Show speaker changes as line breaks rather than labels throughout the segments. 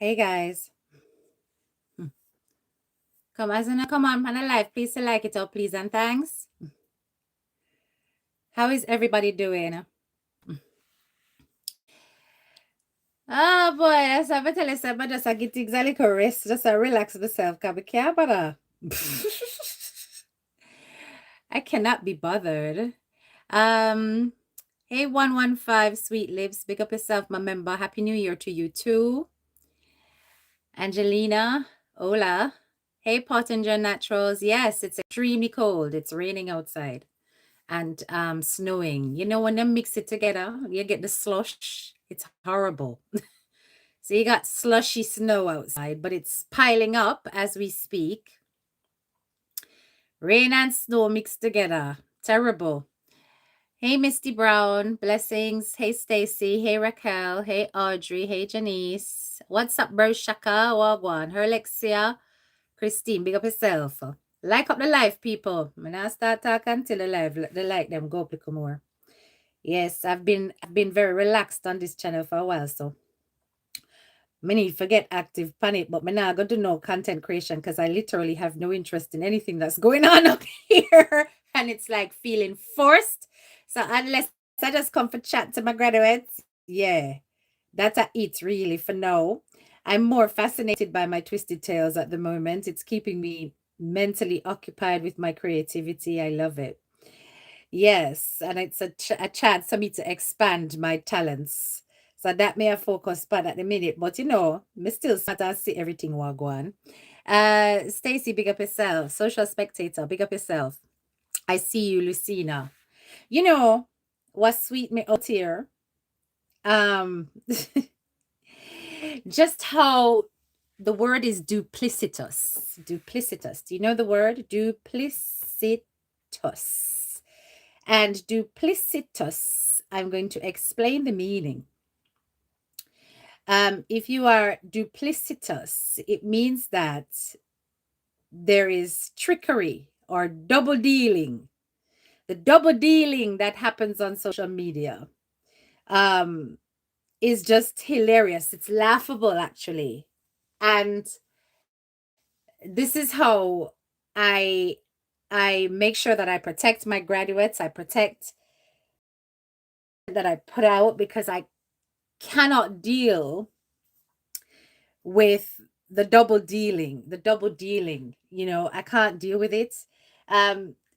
Hey guys. Come as in come on a live. Please to like it up, please, and thanks. How is everybody doing? Oh boy, that's what I tell you, but just I get things a little rest, just I relax myself, cause I can't bother. I cannot be bothered. Um, hey 115 Sweet Lips, big up yourself, my member. Happy New Year to you too. Angelina, hola. Hey Pottinger Naturals. Yes, it's extremely cold. It's raining outside. And snowing. You know, when they mix it together, you get the slush. It's horrible. So you got slushy snow outside, but it's piling up as we speak. Rain and snow mixed together. Terrible. Hey, Misty Brown. Blessings. Hey, Stacy. Hey, Raquel. Hey, Audrey. Hey, Janice. What's up, bro? Shaka. Wagwan. Her Alexia. Christine, big up yourself. Like up the live, people. When I start talking until the like them go up a little more. Yes, I've been very relaxed on this channel for a while, so me need forget active panic, but me now going to know content creation because I literally have no interest in anything that's going on up here, and it's like feeling forced. So unless I just come for chat to my graduates, yeah, that's it really for now. I'm more fascinated by my twisted tales at the moment. It's keeping me mentally occupied with my creativity. I love it. Yes, and it's a chance for me to expand my talents. So that may have focus part at the minute, but me still smart and see everything what go on. Stacy, big up yourself. Social spectator, big up yourself. I see you, Lucina. You know what sweet me out here? Um, just how the word is duplicitous. Duplicitous. Do you know the word duplicitous? And duplicitous, I'm going to explain the meaning. If you are duplicitous, it means that there is trickery or double dealing. The double dealing that happens on social media is just hilarious. It's laughable, actually. And this is how I make sure that I protect my graduates. I protect that I put out because I cannot deal with the double dealing. I can't deal with it.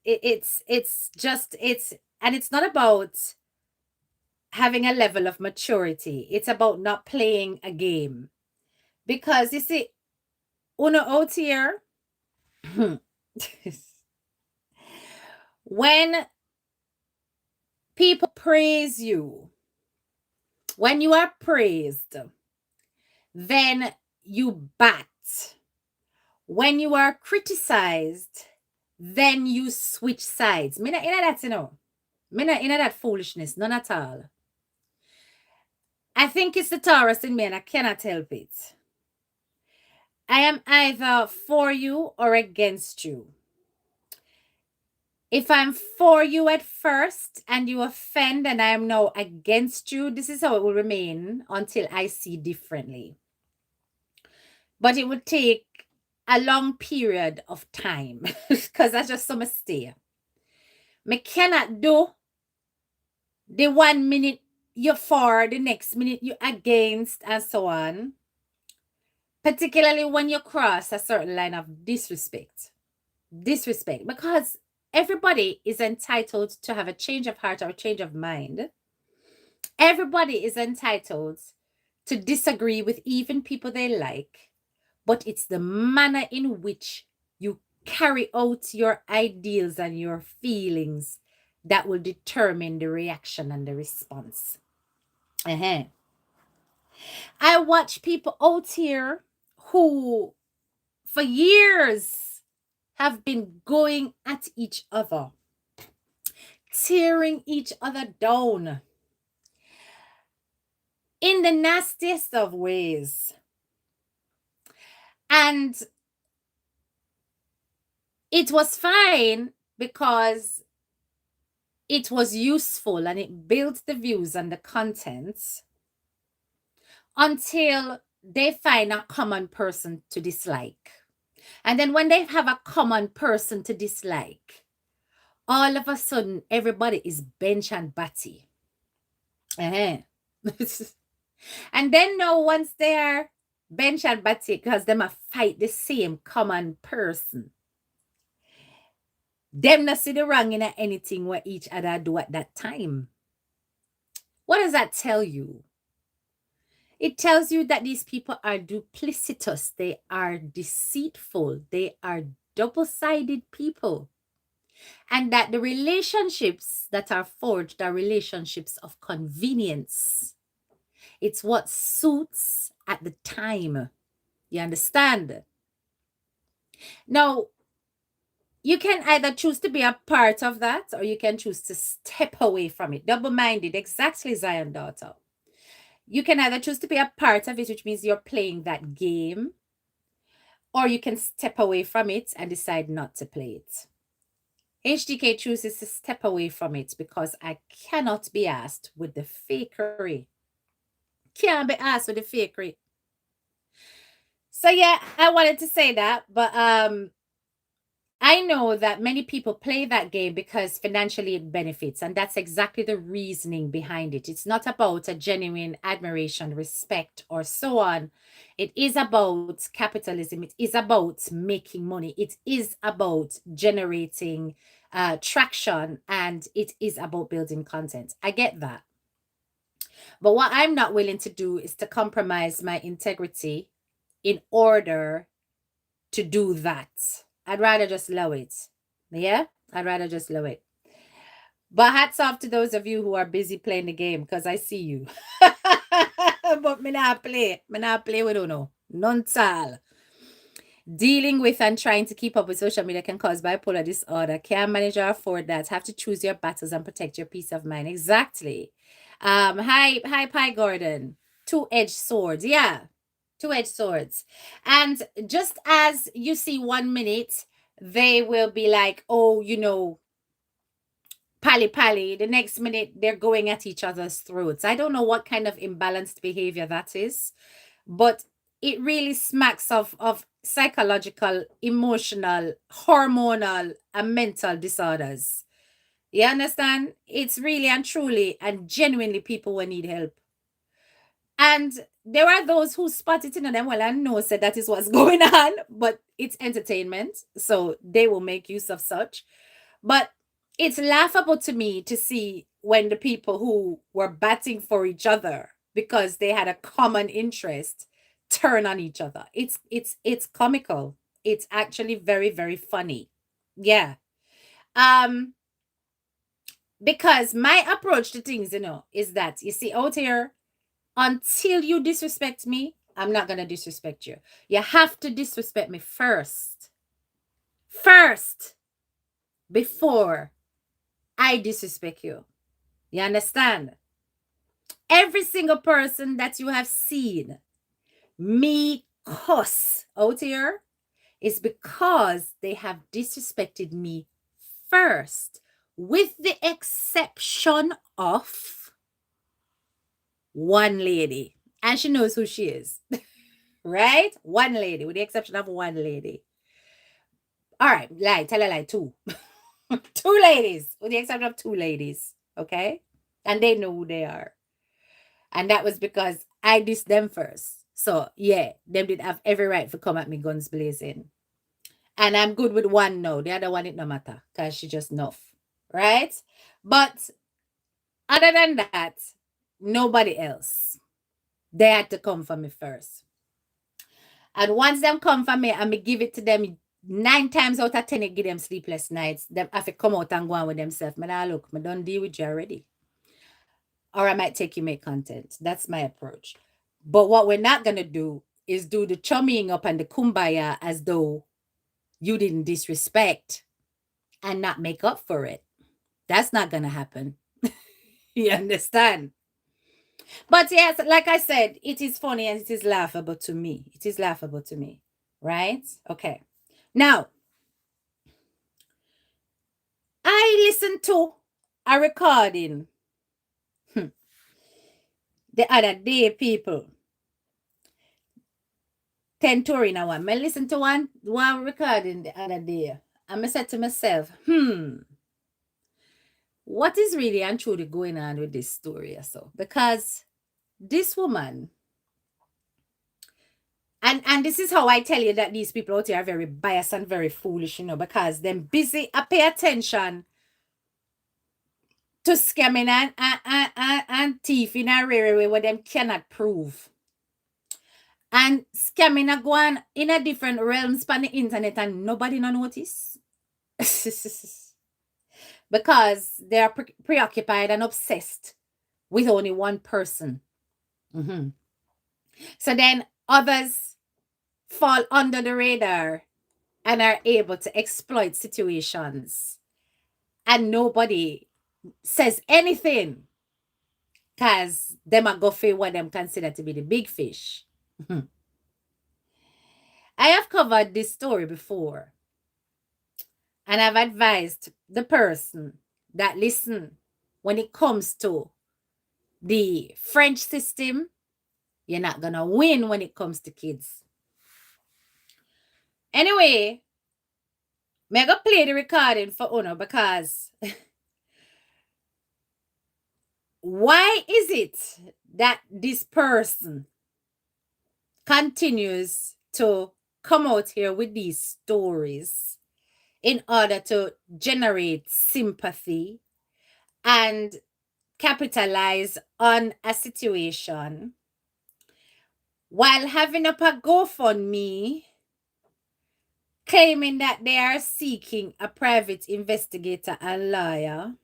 It's just and it's not about having a level of maturity. It's about not playing a game. Because you see, uno out here, when people praise you, when you are praised, then you bat. When you are criticized, then you switch sides. Me not in that, Me not in that foolishness, none at all. I think it's the Taurus in me and I cannot help it. I am either for you or against you. If I'm for you at first and you offend and I am now against you, this is how it will remain until I see differently. But it would take a long period of time because that's just some mistake. Me cannot do the 1 minute you're for, the next minute you're against, and so on. Particularly when you cross a certain line of disrespect. Disrespect, because everybody is entitled to have a change of heart or a change of mind. Everybody is entitled to disagree with even people they like, but it's the manner in which you carry out your ideals and your feelings that will determine the reaction and the response. I watch people out here who, for years, have been going at each other, tearing each other down in the nastiest of ways. And it was fine because it was useful and it built the views and the contents until they find a common person to dislike. And then when they have a common person to dislike, all of a sudden everybody is bench and batty. Uh-huh. And then now once they are bench and batty, because them a fight the same common person, them not see the wrong in anything what each other do at that time. What does that tell you? It tells you that these people are duplicitous, they are deceitful, they are double-sided people, and that the relationships that are forged are relationships of convenience. It's what suits at the time. You understand? Now, you can either choose to be a part of that or you can choose to step away from it. Double minded, exactly, Zion daughter. You can either choose to be a part of it, which means you're playing that game, or you can step away from it and decide not to play it. HDK chooses to step away from it because I cannot be asked with the fakery. Can't be asked with the fakery. So yeah, I wanted to say that, but I know that many people play that game because financially it benefits, and that's exactly the reasoning behind it. It's not about a genuine admiration, respect, or so on. It is about capitalism. It is about making money. It is about generating traction, and it is about building content. I get that. But what I'm not willing to do is to compromise my integrity in order to do that. I'd rather just low it. Yeah, I'd rather just low it. But hats off to those of you who are busy playing the game because I see you. But me not play. Me not play with Uno. None all. Dealing with and trying to keep up with social media can cause bipolar disorder. Can't manage or afford that. Have to choose your battles and protect your peace of mind. Exactly. Hi, Pi Gordon. Two-edged swords. Yeah. Two-edged swords. And just as you see 1 minute, they will be like, oh, pally pally. The next minute, they're going at each other's throats. I don't know what kind of imbalanced behavior that is, but it really smacks of psychological, emotional, hormonal, and mental disorders. You understand? It's really and truly and genuinely people who need help. And there are those who spot it in them well and know said that is what's going on, but it's entertainment, so they will make use of such. But it's laughable to me to see when the people who were batting for each other because they had a common interest turn on each other. It's comical. It's actually very, very funny. Yeah. Um, because my approach to things, is that you see out here, until you disrespect me, I'm not gonna disrespect you. You have to disrespect me first. First, before I disrespect you. You understand? Every single person that you have seen me cuss out here is because they have disrespected me first, with the exception of one lady. And she knows who she is, right? One lady, with the exception of one lady. All right, lie, tell a lie, two. Two ladies, with the exception of two ladies, okay? And they know who they are. And that was because I dissed them first. So yeah, them did have every right to come at me guns blazing. And I'm good with one now. The other one, it no matter. Because she just enough. Right? But other than that, nobody else. They had to come for me first. And once them come for me and me give it to them 9 times out of 10, it give them sleepless nights. Them have to come out and go on with themselves. Man, look, I don't deal with you already. Or I might take you make content. That's my approach. But what we're not gonna do is do the chumming up and the kumbaya as though you didn't disrespect and not make up for it. That's not gonna happen. You understand? But yes, like I said, it is funny and it is laughable to me. It is laughable to me. Right? Okay. Now, I listened to a recording the other day, people. Tentori now one. I listen to one recording the other day. And I said to myself, what is really and truly going on with this story? So because this woman, and this is how I tell you that these people out here are very biased and very foolish, because them busy pay attention to scamming and thieving and rare way what them cannot prove. And scamming a gwaan in a different realms on the internet and nobody no notice. Because they are preoccupied and obsessed with only one person. So then others fall under the radar and are able to exploit situations. And nobody says anything because them are go for what them consider to be the big fish. I have covered this story before. And I've advised the person that listen, when it comes to the French system, you're not going to win when it comes to kids. Anyway, I'm going to play the recording for Uno because why is it that this person continues to come out here with these stories in order to generate sympathy and capitalize on a situation while having up a GoFundMe claiming that they are seeking a private investigator and lawyer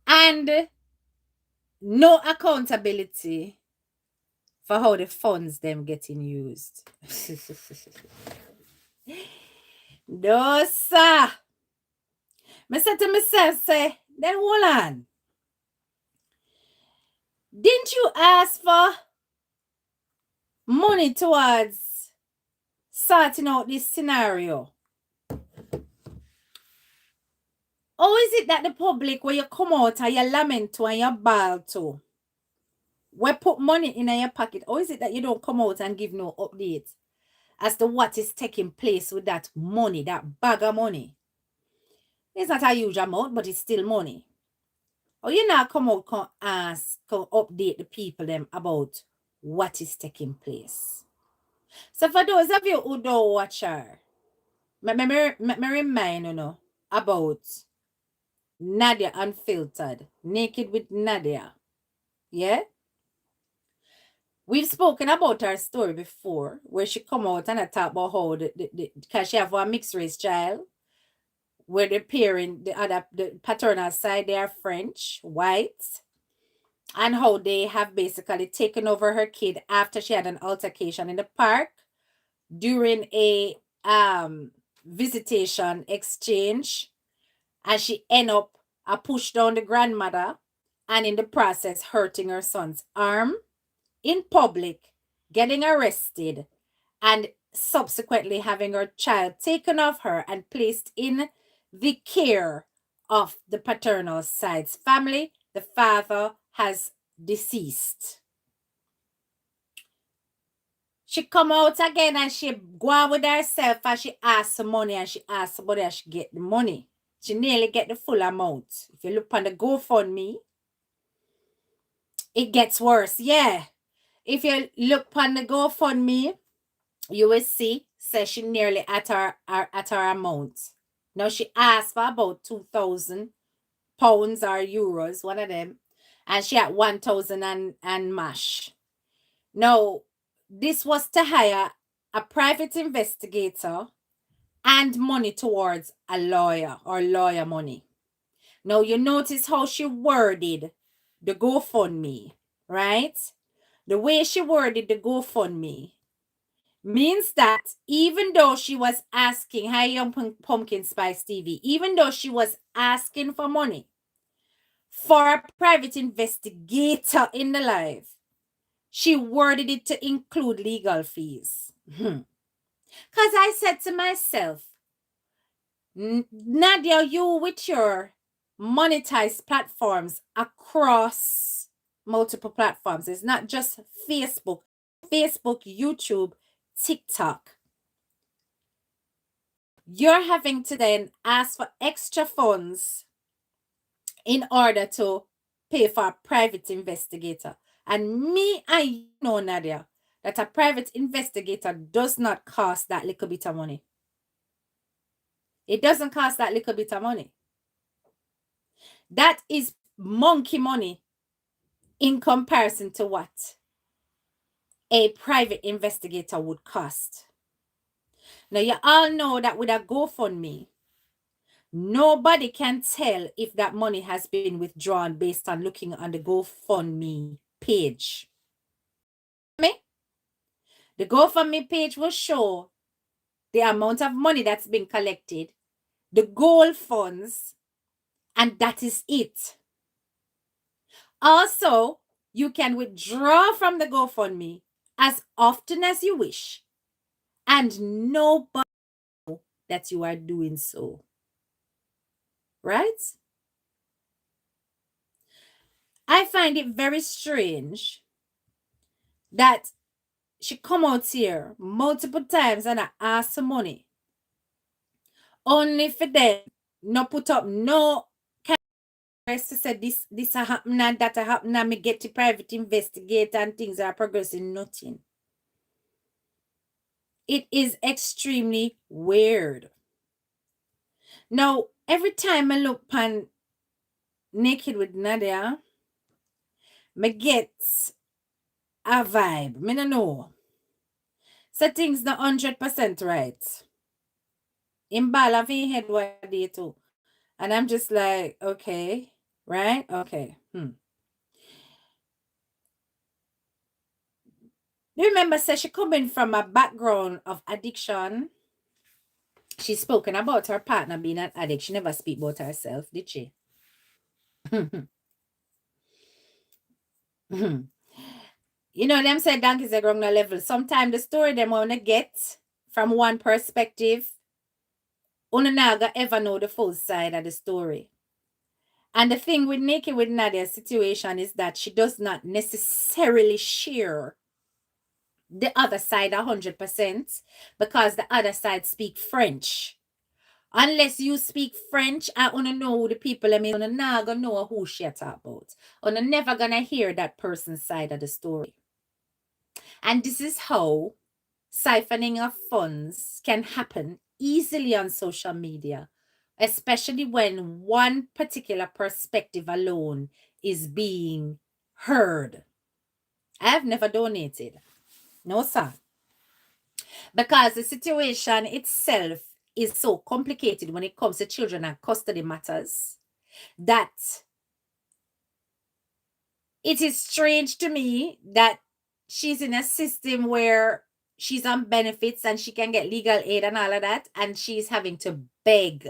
and no accountability for how the funds them getting used. No, sir. I said to myself, say, then hold on. Didn't you ask for money towards sorting out this scenario? How is it that the public, where you come out and you lament to and you bawl to, we put money in your pocket, how is it that you don't come out and give no updates as to what is taking place with that money, that bag of money? It's not a huge amount, but it's still money. Or you not come out and ask, come update the people them about what is taking place. So for those of you who don't watch her, me remind you about Nadia Unfiltered, Naked with Nadia. Yeah? We've spoken about her story before, where she come out and I talk about how because she have a mixed race child, where the parent, the paternal side, they are French, white, and how they have basically taken over her kid after she had an altercation in the park during a visitation exchange, and she end up push down the grandmother and in the process hurting her son's arm in public, getting arrested, and subsequently having her child taken off her and placed in the care of the paternal side's family. The father has deceased. She come out again and she go on with herself and she asks for money and she asks somebody and she get the money. She nearly get the full amount. If you look on the GoFundMe, it gets worse. Yeah. If you look on the GoFundMe, you will see, says she nearly at her amount. Now she asked for about 2,000 pounds or euros, one of them, and she had 1,000 and mash. Now, this was to hire a private investigator and money towards a lawyer or lawyer money. Now, you notice how she worded the GoFundMe, right? The way she worded the GoFundMe means that even though she was asking, hi young pumpkin spice TV, even though she was asking for money for a private investigator in the live, she worded it to include legal fees. Because I said to myself, Nadia, you with your monetized platforms across multiple platforms, it's not just Facebook. Facebook, YouTube, TikTok. You're having to then ask for extra funds in order to pay for a private investigator. And me, I know, Nadia, that a private investigator does not cost that little bit of money. It doesn't cost that little bit of money. That is monkey money in comparison to what a private investigator would cost. Now, you all know that with a GoFundMe, nobody can tell if that money has been withdrawn based on looking on the GoFundMe page. The GoFundMe page will show the amount of money that's been collected, the goal funds, and that is it. Also, you can withdraw from the GoFundMe as often as you wish, and nobody knows that you are doing so. Right? I find it very strange that she come out here multiple times and I ask for money. Only for them not put up no to say this a happen and that a happen and me get to private investigator and things are progressing. Nothing. It is extremely weird. Now, every time I look pan Naked with Nadia, me get a vibe. Me no know. So things not 100% right. In ball of in head what day too. And I'm just like, okay, right? Okay. You remember, say she coming from a background of addiction. She's spoken about her partner being an addict. She never speak about herself, did she? You know, them say donkeys are wrong level. Sometimes the story them wanna get from one perspective, Unaga ever know the full side of the story. And the thing with Naked with Nadia's situation is that she does not necessarily share the other side 100% because the other side speak French. Unless you speak French, I wanna know who the people I mean, I not gonna know who she talk about. I'm never gonna hear that person's side of the story. And this is how siphoning of funds can happen easily on social media, especially when one particular perspective alone is being heard. I have never donated. No, sir. Because the situation itself is so complicated when it comes to children and custody matters that it is strange to me that she's in a system where she's on benefits and she can get legal aid and all of that, and she's having to beg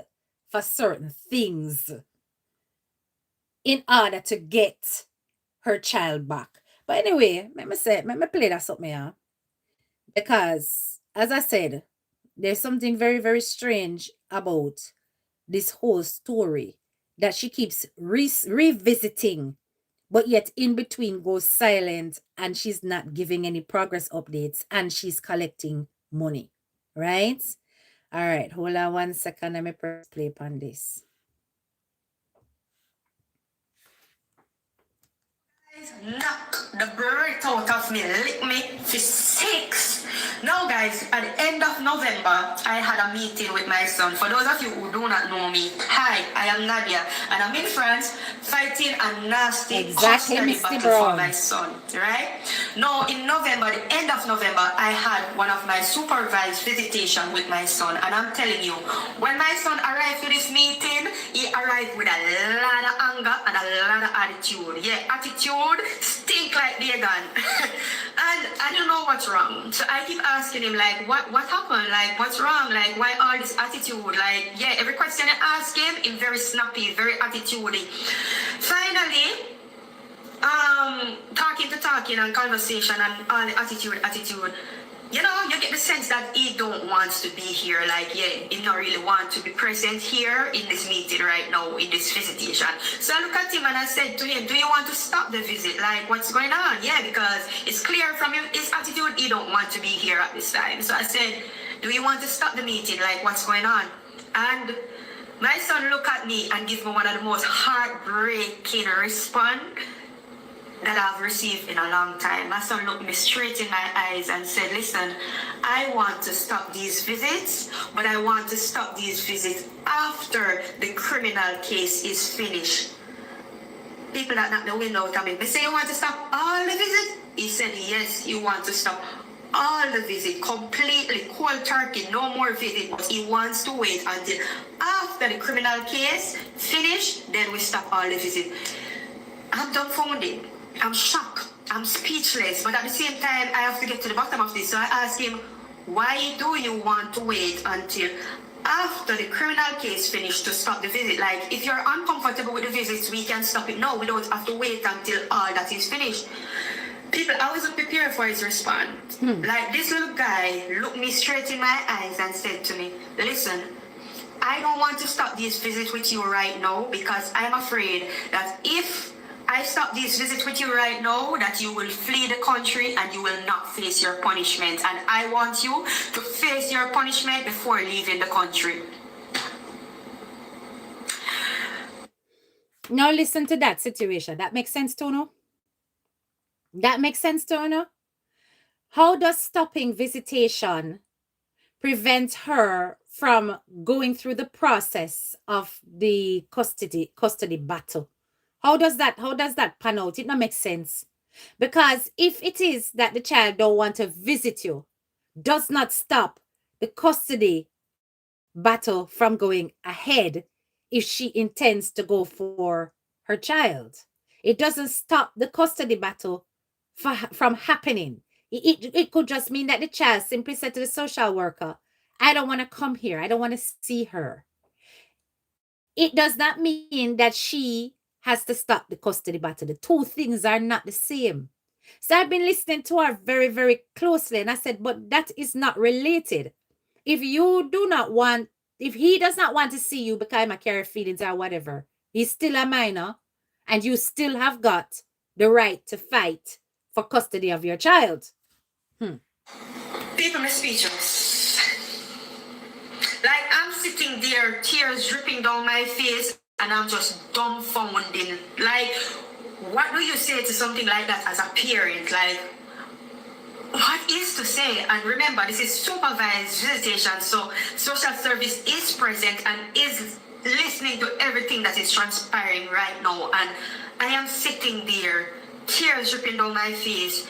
for certain things in order to get her child back. But anyway, let me play that something here. Because, as I said, there's something very, very strange about this whole story that she keeps revisiting, but yet in between goes silent and she's not giving any progress updates and she's collecting money, right? All right, hold on 1 second. Let me press play on this.
Knock the breath out of me, lick me for 6. Now, guys, at the end of November, I had a meeting with my son. For those of you who do not know me, hi, I am Nadia, and I'm in France fighting a nasty custody battle for my son, right? Now, in November, the end of November, I had one of my supervised visitation with my son, and I'm telling you, when my son arrived to this meeting, he arrived with a lot of anger and a lot of attitude. Yeah, attitude stink like Dagon. And I don't know what's wrong. So I keep asking him, like, what happened? Like, what's wrong? Like, why all this attitude? Like, yeah, every question I ask him, he's very snappy, very attitudey. Finally, talking and conversation and all the attitude. you know, you get the sense that he don't want to be here. Like, yeah, he don't really want to be present here in this meeting right now, in this visitation. So I look at him and I said to him, do you want to stop the visit? Like, what's going on? Yeah, because it's clear from his attitude, he don't want to be here at this time. So I said, do you want to stop the meeting? Like, what's going on? And my son looked at me and gave me one of the most heartbreaking response that I've received in a long time. My son looked me straight in my eyes and said, listen, I want to stop these visits, but I want to stop these visits after the criminal case is finished. People that knock the window out of me, they say, you want to stop all the visits? He said, yes, he wants to stop all the visit completely, cold turkey, no more visit, but he wants to wait until after the criminal case finished, then we stop all the visit. I'm dumbfounded. I'm shocked. I'm speechless. But at the same time, I have to get to the bottom of this. So I asked him, why do you want to wait until after the criminal case finished to stop the visit? Like, if you're uncomfortable with the visits, we can stop it now. We don't have to wait until all that is finished. People, I wasn't prepared for his response. Like, this little guy looked me straight in my eyes and said to me, listen, I don't want to stop these visits with you right now because I'm afraid that if I stop these visits with you right now, that you will flee the country and you will not face your punishment. And I want you to face your punishment before leaving the country.
Now listen to that situation. That makes sense, Tono? That makes sense, Tono? How does stopping visitation prevent her from going through the process of the custody battle? How does that pan out? It not make sense. Because if it is that the child don't want to visit you, does not stop the custody battle from going ahead if she intends to go for her child. It doesn't stop the custody battle from happening. It could just mean that the child simply said to the social worker, I don't want to come here. I don't want to see her. It does not mean that she has to stop the custody battle. The two things are not the same. So I've been listening to her very, very closely. And I said, but that is not related. If you do not want, if he does not want to see you because he carry feelings or whatever, he's still a minor and you still have got the right to fight for custody of your child.
People are speechless. Like, I'm sitting there, tears dripping down my face, and I'm just dumbfounded. Like, what do you say to something like that as a parent? Like, what is to say? And remember, this is supervised visitation, so social service is present and is listening to everything that is transpiring right now. And I am sitting there, tears dripping down my face,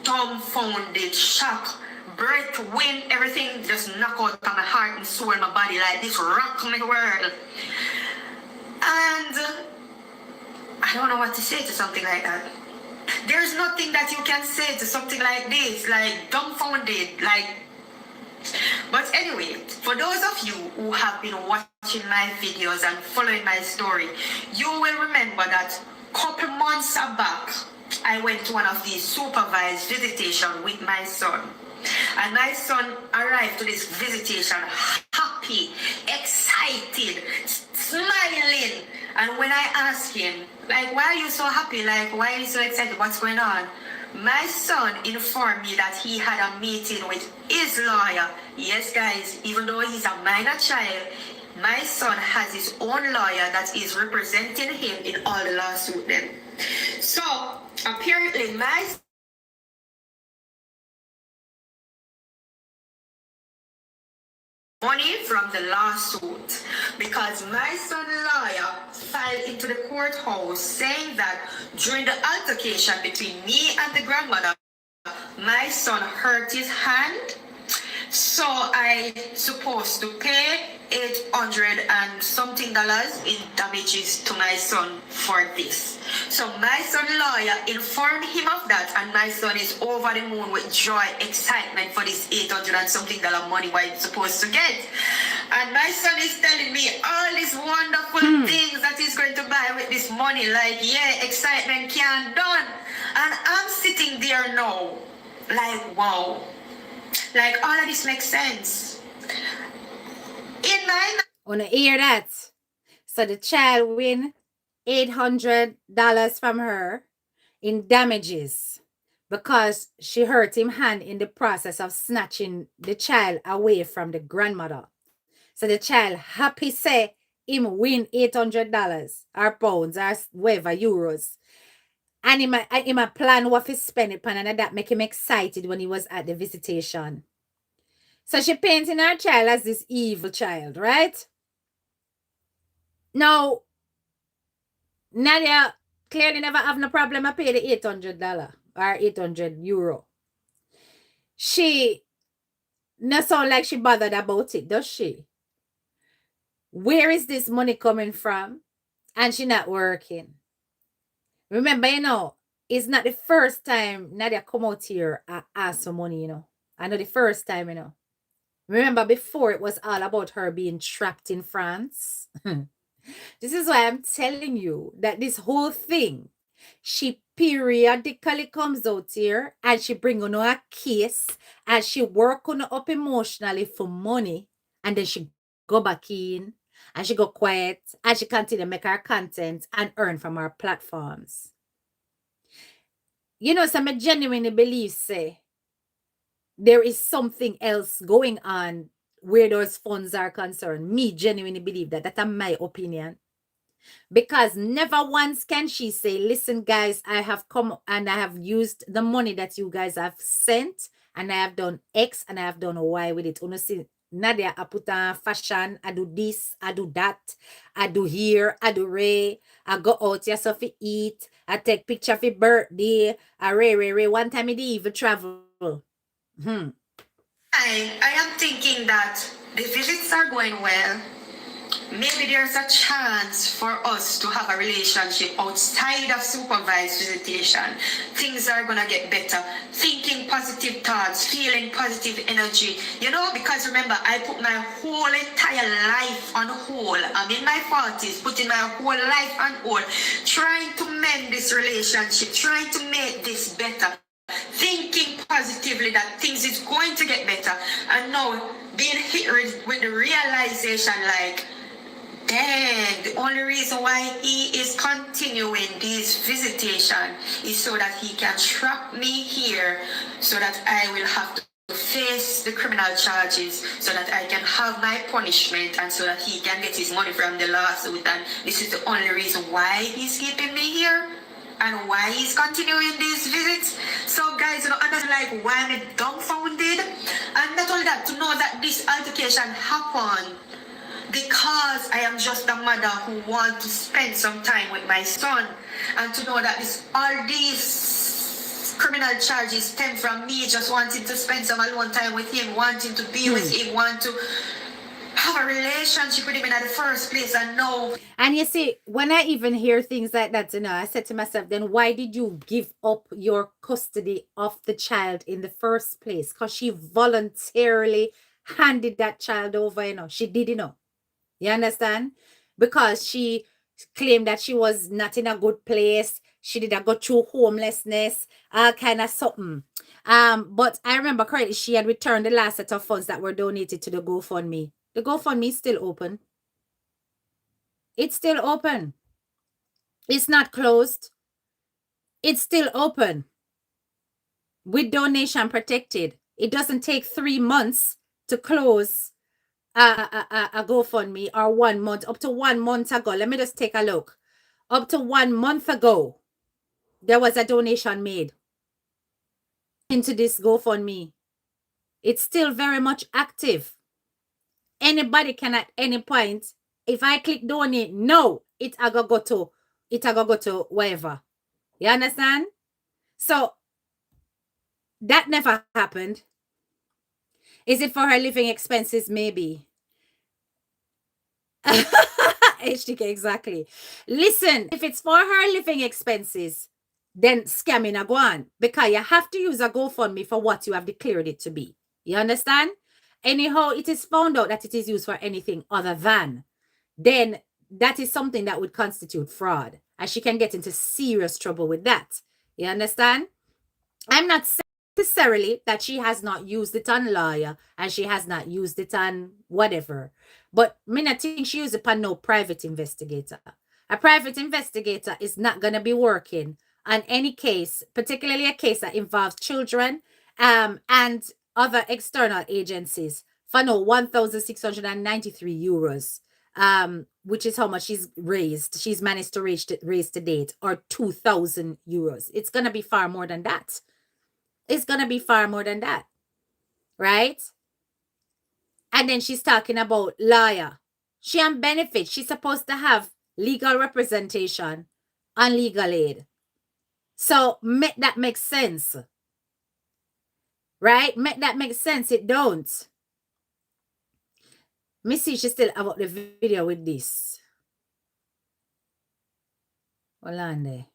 dumbfounded, shocked, breath, wind, everything just knock out of my heart and soul and my body like this rock my world. And I don't know what to say to something like that. There's nothing that you can say to something like this, like dumbfounded, like. But anyway, for those of you who have been watching my videos and following my story, you will remember that a couple months back, I went to one of these supervised visitations with my son. And my son arrived to this visitation happy, excited, smiling. And when I asked him, like, why are you so happy? Like, why are you so excited? What's going on? My son informed me that he had a meeting with his lawyer. Yes, guys, even though he's a minor child, my son has his own lawyer that is representing him in all the lawsuits then. So, apparently, my money from the lawsuit because my son's lawyer filed into the courthouse saying that during the altercation between me and the grandmother, my son hurt his hand. So I supposed to pay $800 and something in damages to my son for this. So my son's lawyer informed him of that, and my son is over the moon with joy, excitement for this $800 and something money what he's supposed to get. And my son is telling me all these wonderful things that he's going to buy with this money. Like, yeah, excitement can't done. And I'm sitting there now, like, wow. Like, all of this makes sense. In my
Wanna hear that? So the child win $800 from her in damages because she hurt him hand in the process of snatching the child away from the grandmother. So the child happy say him win $800 or pounds or whatever euros. And him a plan what to spend it on, and that make him excited when he was at the visitation. So she painting her child as this evil child, right? Now, Nadia clearly never have no problem to pay the $800 or €800. She not sound like she bothered about it, does she? Where is this money coming from? And she not working. Remember, it's not the first time Nadia come out here and ask for money, I know the first time, Remember, before it was all about her being trapped in France. This is why I'm telling you that this whole thing, she periodically comes out here and she bring on a case and she work on up emotionally for money, and then she go back in and she go quiet and she continue to make her content and earn from her platforms. Some genuinely believe, say, there is something else going on where those funds are concerned. Me genuinely believe that. That's my opinion. Because never once can she say, listen, guys, I have come and I have used the money that you guys have sent, and I have done X and I have done Y with it. You see, Nadia, I put on fashion, I do this, I do that, I do here, I do Ray, I go out here so for eat, I take picture for birthday, I Ray. One time I did even travel.
I am thinking that the visits are going well. Maybe there's a chance for us to have a relationship outside of supervised visitation. Things are gonna get better. Thinking positive thoughts, feeling positive energy. Because remember, I put my whole entire life on hold. I'm in my 40s, putting my whole life on hold, trying to mend this relationship, trying to make this better. Thinking positively that things is going to get better. And now being hit with the realization like, dang, the only reason why he is continuing this visitation is so that he can trap me here, so that I will have to face the criminal charges, so that I can have my punishment, and so that he can get his money from the lawsuit. And this is the only reason why he's keeping me here and why he's continuing these visits. So guys, understand like why I'm dumbfounded. And not only that, to know that this altercation happened because I am just a mother who wants to spend some time with my son, and to know that all these criminal charges stem from me just wanting to spend some alone time with him, wanting to be with him, want to have a relationship with him in the first place, and no.
And you see, when I even hear things like that, I said to myself, then why did you give up your custody of the child in the first place? Because she voluntarily handed that child over, She did, You understand? Because she claimed that she was not in a good place. She did go through homelessness, all kind of something. But I remember correctly, she had returned the last set of funds that were donated to the GoFundMe. The GoFundMe is still open. It's still open. It's not closed. It's still open. With donation protected. It doesn't take 3 months to close a GoFundMe, or 1 month. Up to 1 month ago, let me just take a look. Up to 1 month ago, there was a donation made into this GoFundMe. It's still very much active. Anybody can at any point, if I click donate, no, it a go to wherever. You understand? So that never happened. Is it for her living expenses? Maybe. HTK, exactly. Listen, if it's for her living expenses, then scamming a gwaan, because you have to use a GoFundMe for what you have declared it to be. You understand? Anyhow, it is found out that it is used for anything other than, then that is something that would constitute fraud, and she can get into serious trouble with that. You understand? I'm not saying necessarily that she has not used it on lawyer and she has not used it on whatever. But me not think she used it on no private investigator. A private investigator is not gonna be working on any case, particularly a case that involves children and other external agencies for no 1,693 euros. Which is how much she's managed to raise to date, or 2,000 euros. It's gonna be far more than that. It's gonna be far more than that, right? And then she's talking about lawyer. She on benefits. She's supposed to have legal representation and legal aid. So make that make sense. Right? Make that make sense. It don't. Me see she still about the video with this. Hold on there.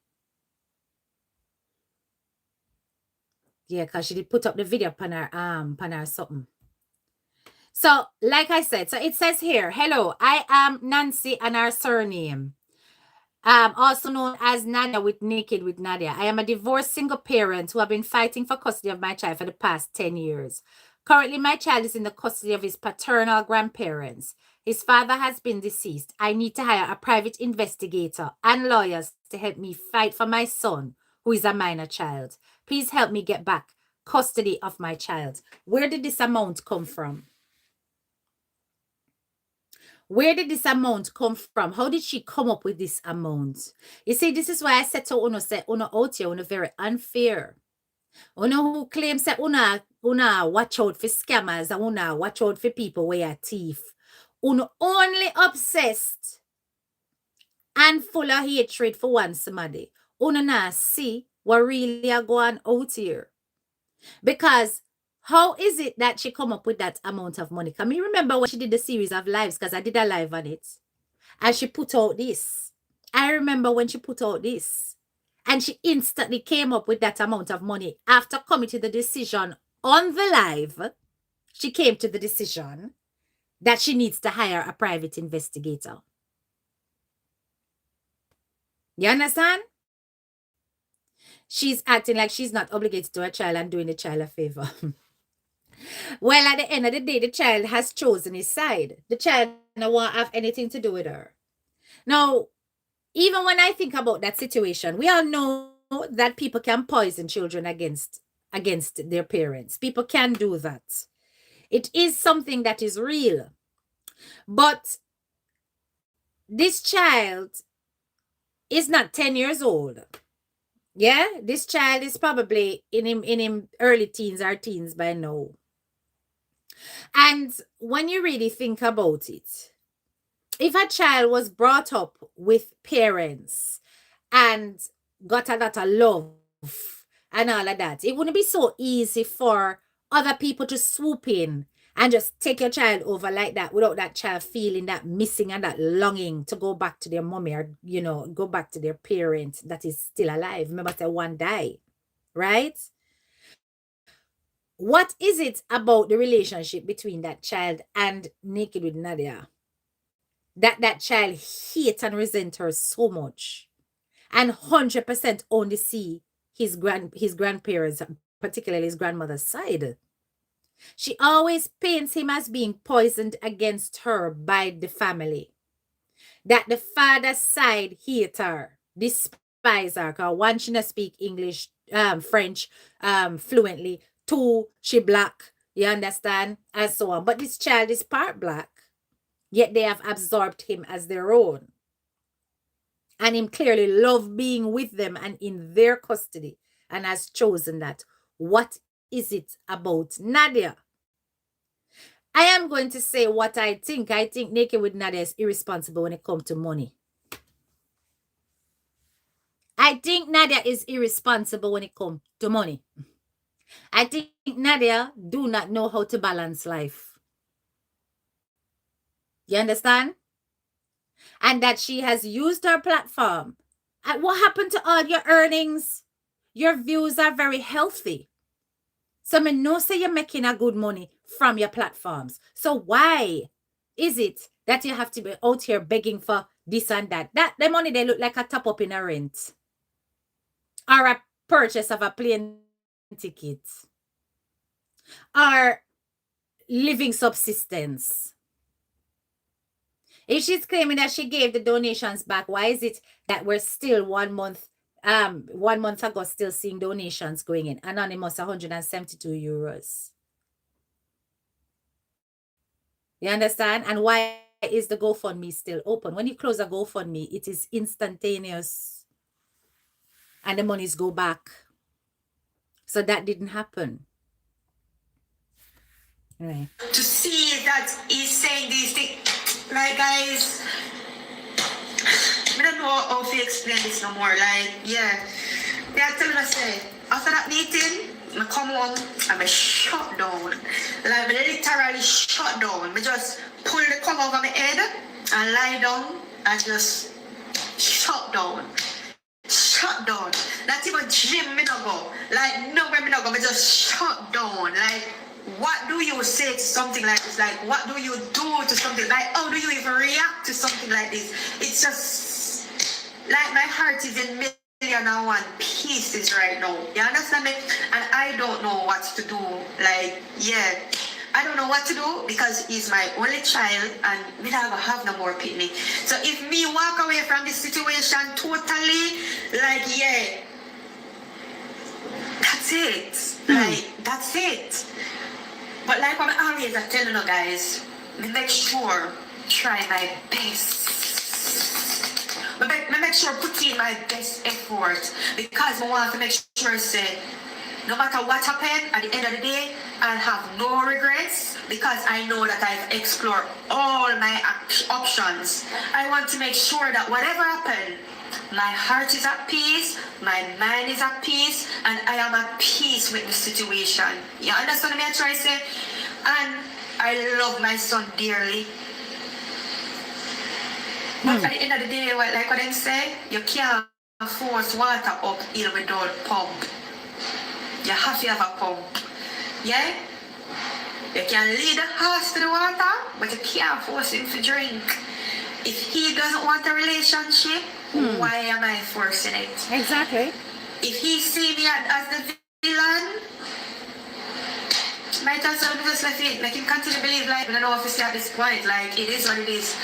Yeah, because she did put up the video upon her something. So, like I said, so it says here, hello, I am Nancy and her surname. Also known as Nadia with Naked with Nadia. I am a divorced single parent who have been fighting for custody of my child for the past 10 years. Currently, my child is in the custody of his paternal grandparents. His father has been deceased. I need to hire a private investigator and lawyers to help me fight for my son, who is a minor child. Please help me get back custody of my child. Where did this amount come from? Where did this amount come from? How did she come up with this amount? You see, this is why I said to Uno, say, Uno out here, Uno very unfair. Uno who claims that Uno watch out for scammers and Uno watch out for people where are thief. Uno only obsessed and full of hatred for one somebody. Uno na see what really are going out here. Because how is it that she come up with that amount of money? Can you remember when she did the series of lives? Because I did a live on it. And she put out this. I remember when she put out this. And she instantly came up with that amount of money. After coming to the decision on the live, she came to the decision that she needs to hire a private investigator. You understand? She's acting like she's not obligated to her child and doing the child a favor. Well, at the end of the day, the child has chosen his side. The child don't want to have anything to do with her. Now, even when I think about that situation, we all know that people can poison children against their parents. People can do that. It is something that is real. But this child is not 10 years old. Yeah, this child is probably in him early teens or teens by now. And when you really think about it, if a child was brought up with parents and got a lot of love and all of that, it wouldn't be so easy for other people to swoop in and just take your child over like that without that child feeling that missing and that longing to go back to their mommy or, go back to their parent that is still alive. Remember, that one die, right? What is it about the relationship between that child and Naked with Nadia that child hate and resent her so much and 100% only see his grandparents, particularly his grandmother's side? She always paints him as being poisoned against her by the family. That the father's side hate her, despise her, because one, she not speak English, French fluently. Two, she black, you understand? And so on. But this child is part black, yet they have absorbed him as their own. And him clearly love being with them and in their custody and has chosen that. What is it about Nadia? I am going to say what I think. I think Naked with Nadia is irresponsible when it comes to money. I think Nadia is irresponsible when it comes to money. I think Nadia do not know how to balance life. You understand? And that she has used her platform. And what happened to all your earnings? Your views are very healthy. So I know say you're making a good money from your platforms. So why is it that you have to be out here begging for this and that? The money, they look like a top up in a rent or a purchase of a plane ticket. are living subsistence. If she's claiming that she gave the donations back, why is it that we're still 1 month ago still seeing donations going in? Anonymous, 172 euros. You understand? And why is the GoFundMe still open? When you close a GoFundMe, it is instantaneous and the monies go back. So that didn't happen. Right.
To see that he's saying these things, like, guys, I don't know how to explain this no more. Like, yeah, they are telling us, after that meeting, I come home and I shut down. Like, I literally shut down. I just pull the cover over my head and lie down and just shut down. Shut down. Not even gym, me no go. Like, nowhere me no go. I just shut down. Like, what do you say to something like this? Like, what do you do to something? Like, how do you even react to something like this? It's just, like, my heart is in million and one pieces right now. You understand me? And I don't know what to do. Like, yeah. I don't know what to do because he's my only child and we don't have no more pitney. So if me walk away from this situation totally, like, yeah, that's it. Like, that's it. But like what I always are telling you guys, me make sure try my best. Me make sure put in my best effort because I want to make sure say no matter what happened, at the end of the day, I'll have no regrets because I know that I've explored all my options. I want to make sure that whatever happened, my heart is at peace, my mind is at peace, and I am at peace with the situation. You understand what I'm trying to say? And I love my son dearly. But at the end of the day, like what they say, you can't force water uphill without pump. You have to have a pump. Yeah? You can lead the horse to the water, but you can't force him to drink. If he doesn't want a relationship, why am I forcing it?
Exactly.
If he see me as the villain, might as well just let it. Like him continue to believe like I don't know if it's at this point. Like it is what it is.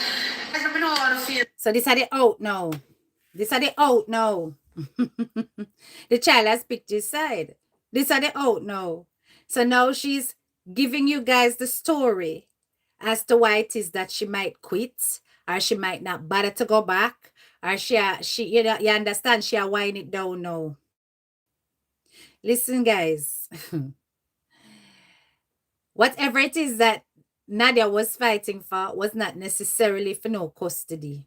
I don't know how to feel.
So this are the out now. This are the out now. The child has picked his side. This are the out now. So now she's giving you guys the story as to why it is that she might quit or she might not bother to go back or she you know, you understand, she are winding it down now. Listen, guys. Whatever it is that Nadia was fighting for was not necessarily for no custody.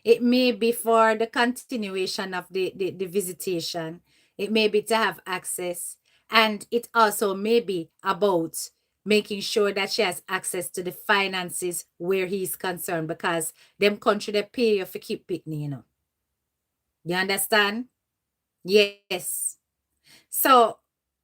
It may be for the continuation of the visitation. It may be to have access. And it also may be about making sure that she has access to the finances where he's concerned because them country they pay you for keep pitney, you know. You understand? Yes. So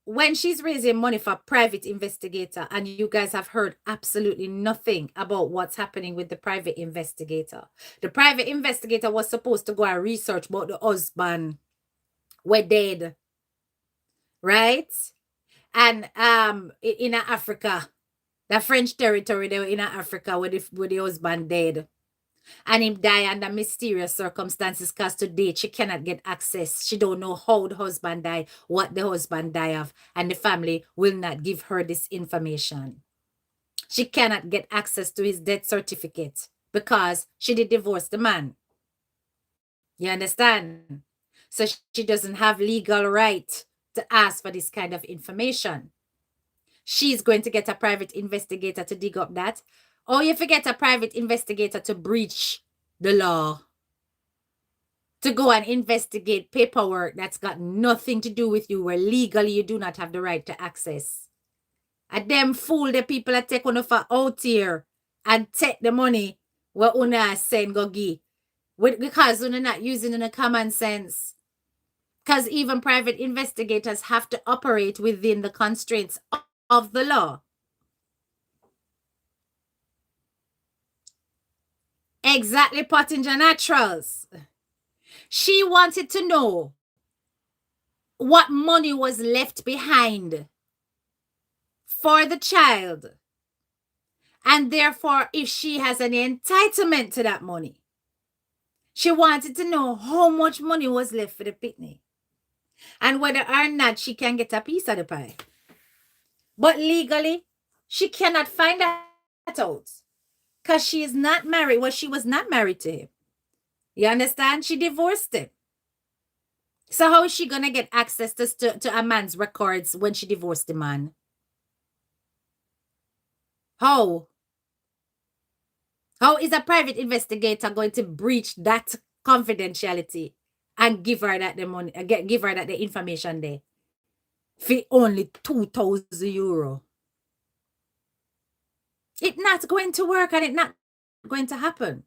when she's raising money for private investigator and you guys have heard absolutely nothing about what's happening with the private investigator. The private investigator was supposed to go and research about the husband were dead. Right? And in Africa, the French territory, they were in Africa where the husband dead. And him die under mysterious circumstances because to date she cannot get access. She don't know how the husband died, what the husband died of, and the family will not give her this information. She cannot get access to his death certificate because she did divorce the man. You understand? So she doesn't have legal right to ask for this kind of information. She's going to get a private investigator to dig up that. Or you forget a private investigator to breach the law, to go and investigate paperwork that's got nothing to do with you, where legally you do not have the right to access. And them fool the people that take on for out here and take the money what una send go give. Because una not using in a common sense. Because even private investigators have to operate within the constraints of the law. Exactly, Pottinger Naturals. She wanted to know what money was left behind for the child. And therefore, if she has any entitlement to that money, she wanted to know how much money was left for the picnic and whether or not she can get a piece of the pie. But legally, she cannot find that out because she is not married. Well, she was not married to him. You understand? She divorced him. So how is she going to get access to a man's records when she divorced the man? How? How is a private investigator going to breach that confidentiality and give her that the money, give her that the information there for only €2,000? It's not going to work and it's not going to happen.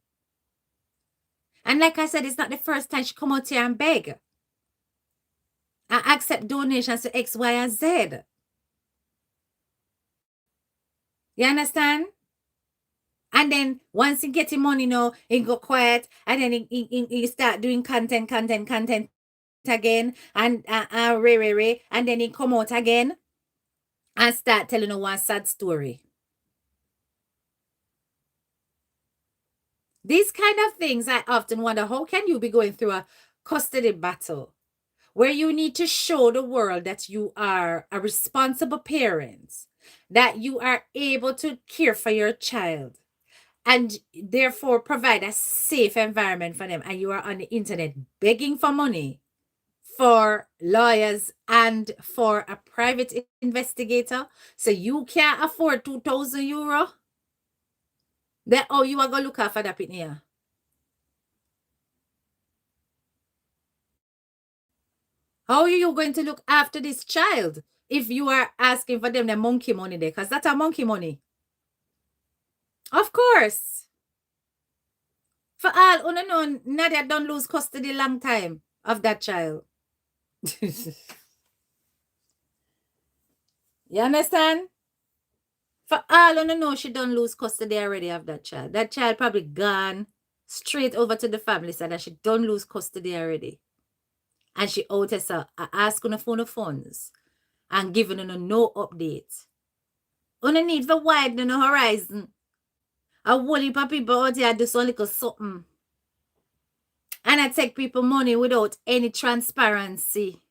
And like I said, it's not the first time she come out here and beg and accept donations to X, Y, and Z. You understand? And then once he get him money, he go quiet, and then he start doing content again, and and then he come out again and start telling one sad story. These kind of things, I often wonder, how can you be going through a custody battle where you need to show the world that you are a responsible parent, that you are able to care for your child, and therefore provide a safe environment for them, and you are on the internet begging for money for lawyers and for a private investigator, so you can't afford €2,000? Then you are going to look after that in here? How are you going to look after this child if you are asking for them the monkey money there? Because that's a monkey money. Of course. For all unknown, Nadia don't lose custody long time of that child. You understand? For all unknown, she don't lose custody already of that child. That child probably gone straight over to the family side, and she don't lose custody already. And she out herself asking for the funds and giving them no update. On need for widen the horizon. A whole heap of people out here do some little something. And I take people money without any transparency.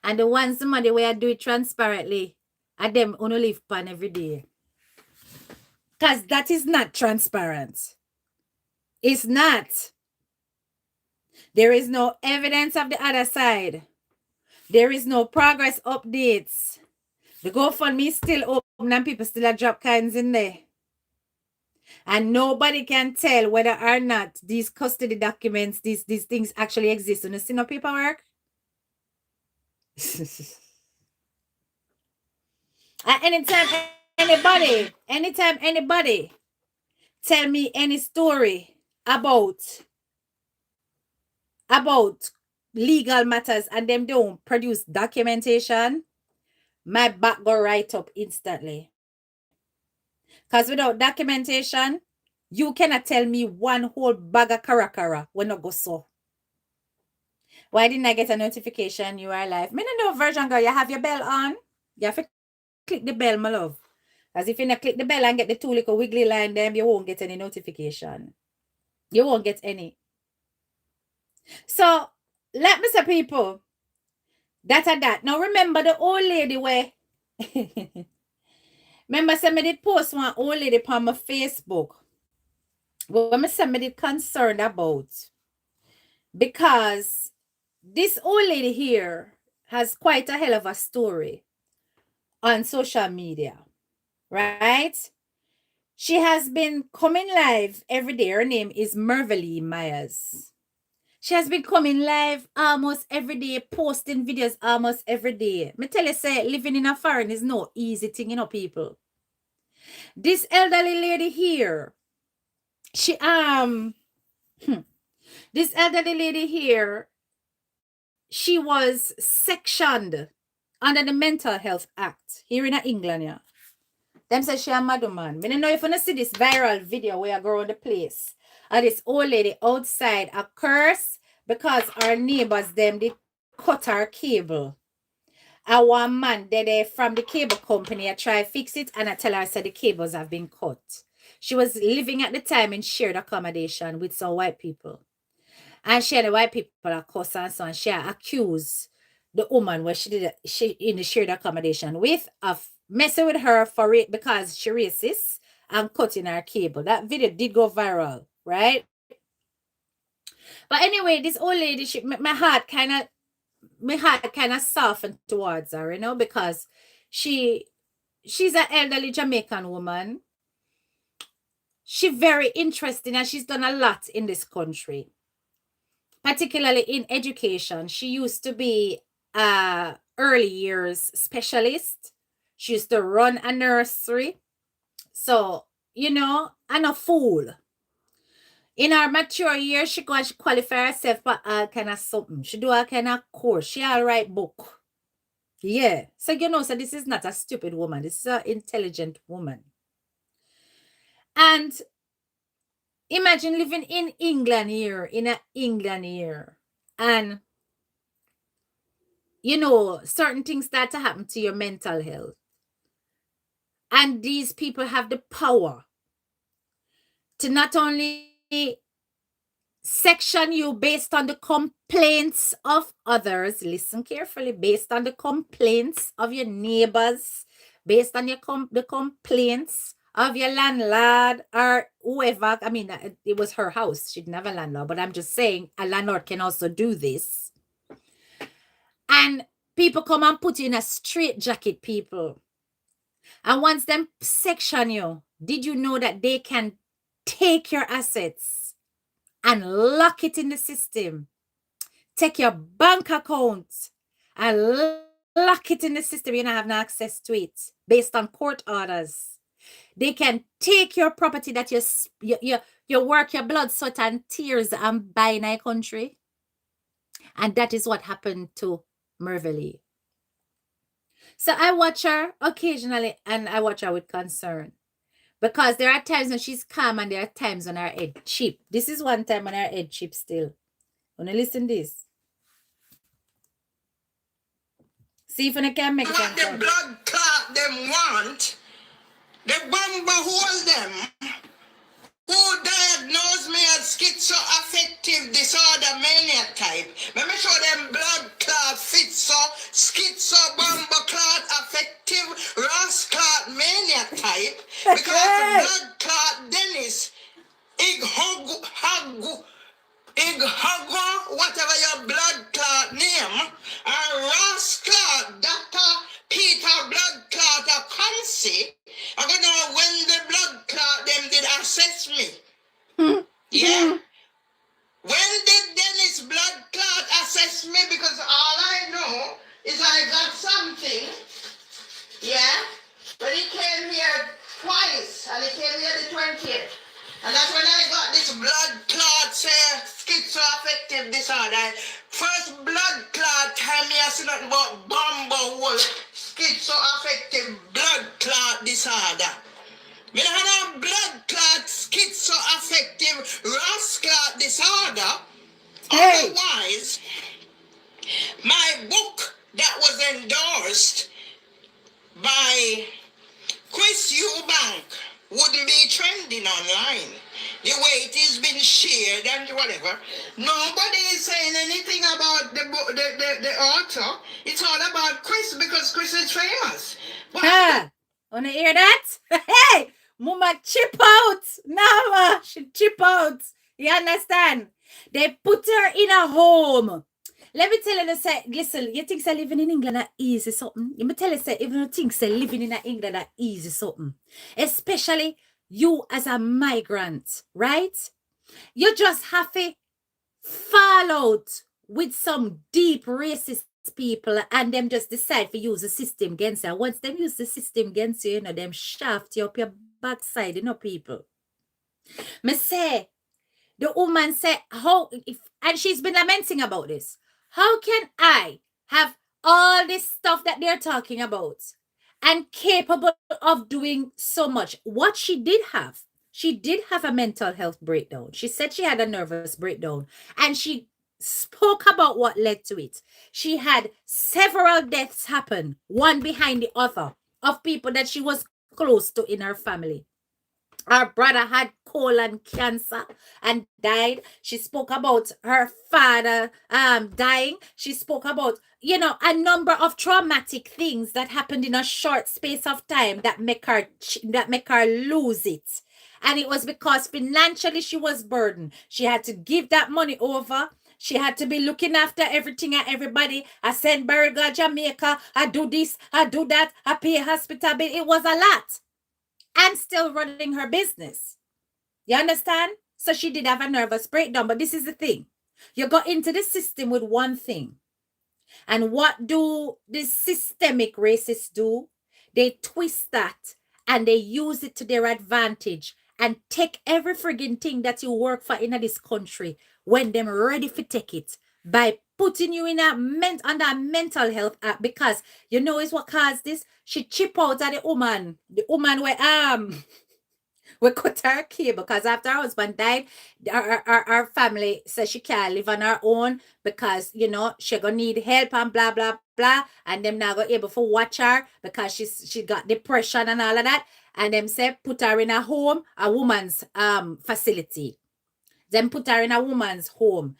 And the ones the money where I do it transparently, are them only live pan every day. Because that is not transparent. It's not. There is no evidence of the other side. There is no progress updates. The GoFundMe is still open and people still drop coins in there. And nobody can tell whether or not these custody documents, these things actually exist. You see no paperwork? Anytime anybody tell me any story about legal matters and them don't produce documentation, my back go right up instantly. Because without documentation, you cannot tell me one whole bag of karakara when I go so. Why didn't I get a notification you are live? Me no know, Virgin girl, you have your bell on? You have to click the bell, my love. Because if you not click the bell and get the two little wiggly line, then you won't get any notification. You won't get any. So, let me say, people, that. Now, remember the old lady where... Remember, I did post one old lady on my Facebook. When I did concerned about. Because this old lady here has quite a hell of a story on social media. Right? She has been coming live every day. Her name is Mervelee Myers. She has been coming live almost every day, posting videos almost every day. Me tell you, say, living in a foreign is no easy thing, people. This elderly lady here, this elderly lady here, she was sectioned under the Mental Health Act here in England, yeah. Them say she a mad man. I don't know if you see this viral video where I go around the place. And this old lady outside a curse because our neighbors them did cut her cable. And one man they from the cable company, I try fix it and I tell her I said the cables have been cut. She was living at the time in shared accommodation with some white people. And she and the white people are cuss and so and she accused the woman where she in the shared accommodation with of messing with her for it because she racist and cutting her cable. That video did go viral, right? But anyway, this old lady, my heart kind of softened towards her, because she she's an elderly Jamaican woman. She's very interesting and she's done a lot in this country, particularly in education. She used to be a early years specialist. She used to run a nursery. So, I'm a fool. In her mature years, she qualify herself for all kind of something. She do all kind of course. She all write book. Yeah. So, so this is not a stupid woman. This is an intelligent woman. And imagine living in England here, and certain things start to happen to your mental health. And these people have the power to not only section you based on the complaints of others, listen carefully, based on the complaints of your neighbors, based on the complaints of your landlord or whoever. I mean, it was her house. She didn't have a landlord, but I'm just saying a landlord can also do this. And people come and put you in a straitjacket, people. And once them section you, did you know that they can take your assets and lock it in the system? Take your bank account and lock it in the system. You don't have no access to it based on court orders. They can take your property that you work your blood, sweat, and tears and buy in a country. And that is what happened to Merville. So I watch her occasionally and I watch her with concern. Because there are times when she's calm and there are times when her head cheap. This is one time when her head cheap still. Wanna listen this? See if you can make sense.
What the blood clot them want, the bomber hold them. Who diagnosed me as schizoaffective disorder mania type? Let me show them blood clot, schizo, bomber clot, affective, Ross clot mania type. Because the blood clot Dennis, whatever your blood clot name, and Ross clot, Dr. Peter blood clot, a Concy, I don't know when the blood clot them did assess me. Yeah. When did Dennis blood clot assess me? Because all I know is I got something. Yeah. But he came here twice, and he came here the 20th. And that's when I got this blood clot, schizoaffective disorder. First blood clot time I see nothing but bumble schizoaffective blood clot disorder. We don't have a blood clot schizoaffective Ross clot disorder. Hey. Otherwise, my book that was endorsed by Chris Eubank wouldn't be trending online. The way it has been shared and whatever. Nobody is saying anything about the author. It's all about Chris because Chris is famous.
But wanna hear that? Hey, Mama chip out. Nah, she chip out. You understand? They put her in a home. Let me tell you, say, listen, you think say living in England are easy something? Let me tell you, say, even you think say living in England are easy something. Especially you as a migrant, right? You just have to fall out with some deep racist people and them just decide to use the system against you. Once them use the system against you, them shaft you up your backside, people. Me say, the woman said, and she's been lamenting about this. How can I have all this stuff that they're talking about and capable of doing so much? What she did have a mental health breakdown. She said she had a nervous breakdown and she spoke about what led to it. She had several deaths happen, one behind the other, of people that she was close to in her family. Her brother had colon cancer and died. She spoke about her father dying. She spoke about, a number of traumatic things that happened in a short space of time that make her lose it. And it was because financially she was burdened. She had to give that money over. She had to be looking after everything and everybody. I send Barriga, Jamaica. I do this, I do that. I pay hospital bill. It was a lot. And still running her business. You understand? So she did have a nervous breakdown. But this is the thing. You got into the system with one thing. And what do the systemic racists do? They twist that and they use it to their advantage and take every frigging thing that you work for in this country when them ready to take it by putting you in under a mental health act, because you know is what caused this. She chip out at the woman where we cut her cable because after her husband died, our family says she can't live on her own because, she gonna need help and blah, blah, blah. And them now go able to watch her because she got depression and all of that. And them say put her in a woman's facility. Them put her in a woman's home.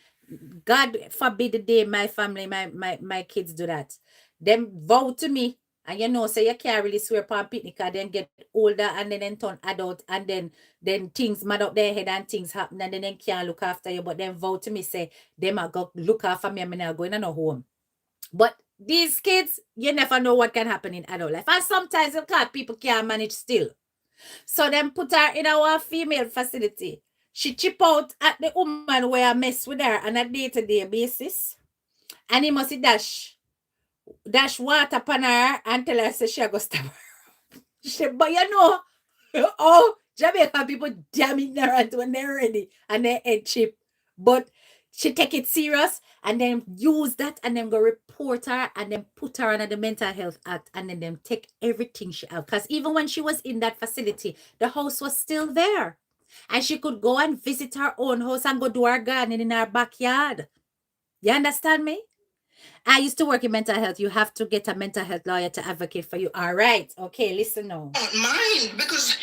God forbid the day my family, my kids do that. Them vow to me. And say you can't really swear upon picnic and then get older and then turn adult and then things mad up their head and things happen and then they can't look after you. But then vow to me say them are go look after me and me not going in a home. But these kids, you never know what can happen in adult life. And sometimes people can't manage still. So them put her in our female facility. She chip out at the woman where I mess with her on a day-to-day basis. And he must dash water upon her and tell her say she go stab her. But Jamaican people damn ignorant when they're ready and they head chip. But she take it serious and then use that and then go report her and then put her under the Mental Health Act and then them take everything she have. Because even when she was in that facility, the house was still there. And she could go and visit her own house and go do her gardening in her backyard. You understand me? I used to work in mental health. You have to get a mental health lawyer to advocate for you. All right. Okay, listen now.
Not mine, because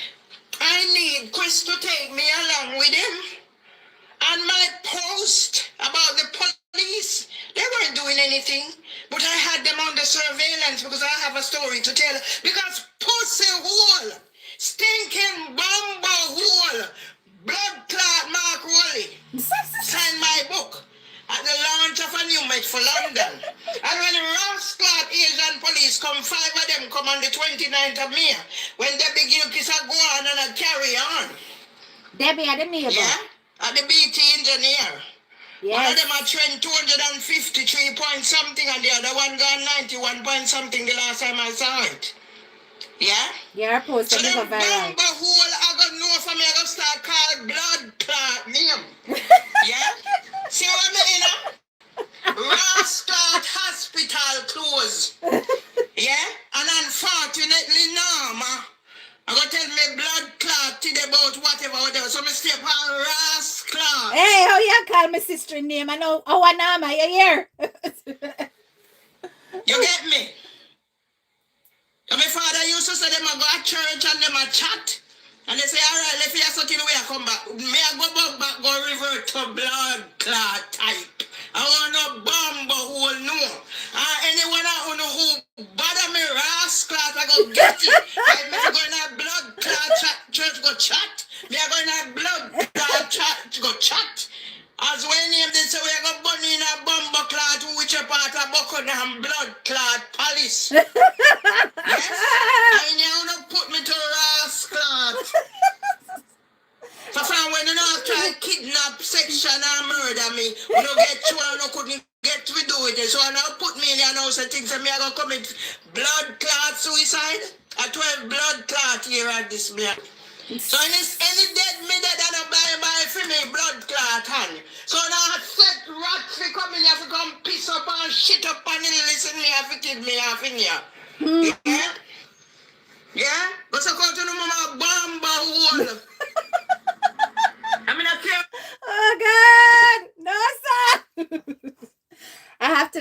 I need Chris to take me along with him. And my post about the police, they weren't doing anything. But I had them under surveillance because I have a story to tell. Because pussy hole, stinking bumble hole, blood clot Mark Wally signed my book at the launch of a new match for London. And when Rascal Asian police come, 5 of them come on the 29th of May, when they begin to kiss a gwaan and a carry on.
Debbie are the neighbor.
Yeah, at the BT engineer.
Yes.
One of them are trend 253 point something and the other one gone 91 point something the last time I saw it. Yeah?
Yeah, post
So them
viral.
bumper hole I gonna know for me I gonna start call blood clot name. Yeah? See what I mean? Rascal hospital closed. Yeah? And unfortunately Norma I gonna tell me blood clot till about whatever. So me stay on Rascal.
Hey, how you call my sister name? I know our Nama, you hear?
You get me? And my father used to say them a go to church and them a chat. And they say, all right, let's hear something way I come back. Me I go back, go revert to blood clot type. I want no bomb hole no. Anyone who bother me rascal, I go get it. I me go in a blood clot church go chat. Me I go in a blood clot chat go chat. As when name this way I go bunny in a bomb clot which a part of Buckingham blood clot palace. Yes? And you don't put me to rascal. So from when you know try kidnap, section and murder me, you don't get you and you couldn't get to do it. So now put me in your house and things and me I gonna commit blood clot suicide. A 12 blood clot here at this man. So any dead me dead and a buy for me blood clot hand. So now set rats fi come in here fi come piss up and shit up and listen me have to kill me half in here. Yeah? Yeah? But so come to the mama bomba hole. I mean I care.
Oh God! No, sir!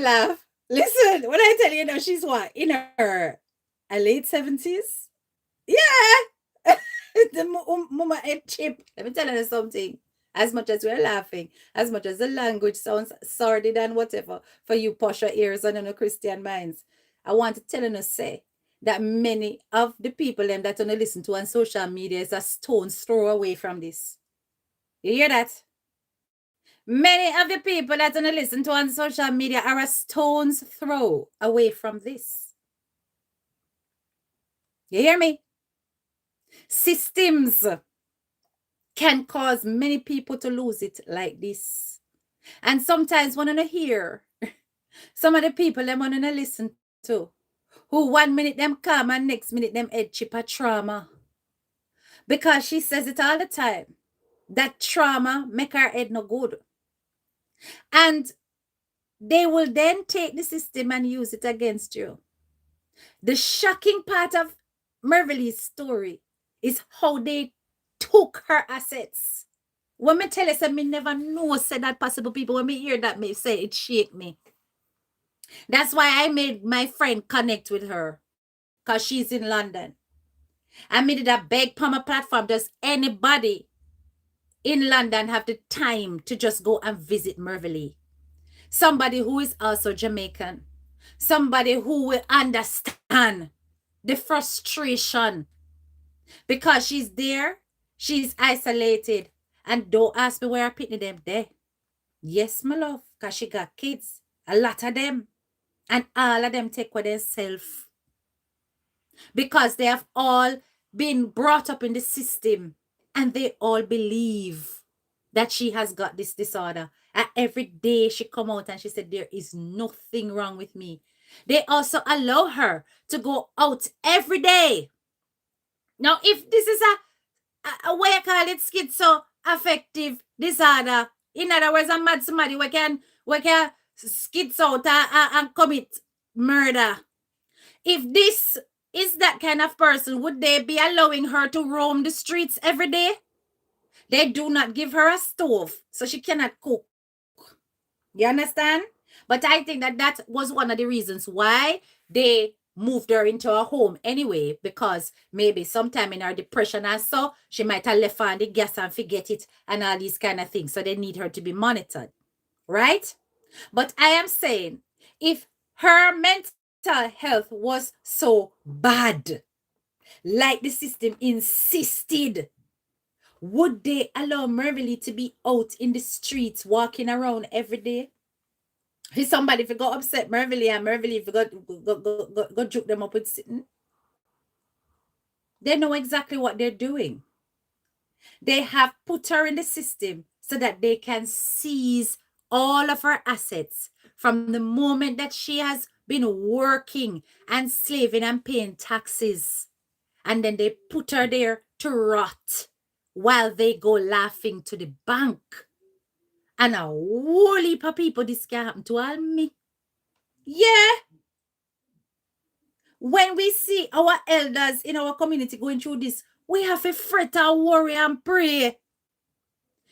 laugh. Listen, when I tell you now, she's what? In her late 70s? Yeah. The mama head chip. Let me tell you something. As much as we're laughing, as much as the language sounds sordid and whatever for you posher ears and no Christian minds, I want to tell you say that many of the people them that only listen to on social media is a stone's throw away from this. You hear that? Many of the people that only listen to on social media are a stone's throw away from this. You hear me? Systems can cause many people to lose it like this. And sometimes when I hear some of the people them want to listen to, who 1 minute them calm and next minute them head chip a trauma. Because she says it all the time, that trauma make her head no good. And they will then take the system and use it against you. The shocking part of Merville's story is how they took her assets. When me tell you, say me never know say that possible people. When me hear that, me say it shake me. That's why I made my friend connect with her, because she's in London. I made it a big palmer platform. Does anybody in London have the time to just go and visit Merville? Somebody who is also Jamaican. Somebody who will understand the frustration. Because she's there, she's isolated. And don't ask me where I picking them there. Yes, my love, because she got kids. A lot of them. And all of them take with themselves. Because they have all been brought up in the system. And they all believe that she has got this disorder. And every day she come out and she said, there is nothing wrong with me. They also allow her to go out every day. Now, if this is a way I call it schizoaffective disorder, in other words, a mad somebody we can schizo and commit murder. If this is that kind of person, would they be allowing her to roam the streets every day? They do not give her a stove, so she cannot cook. You understand? But I think that was one of the reasons why they moved her into a home anyway, because maybe sometime in her depression and so, she might have left on the gas and forget it and all these kind of things. So they need her to be monitored, right? But I am saying, if her mental health was so bad, like the system insisted, would they allow Merville to be out in the streets walking around every day? If somebody if you go upset Merville and Merville if you go juke them up with sitting, they know exactly what they're doing. They have put her in the system so that they can seize all of her assets from the moment that she has been working and slaving and paying taxes. And then they put her there to rot while they go laughing to the bank. And a whole heap of people this can happen to all me. Yeah. When we see our elders in our community going through this, we have to fret and worry and pray.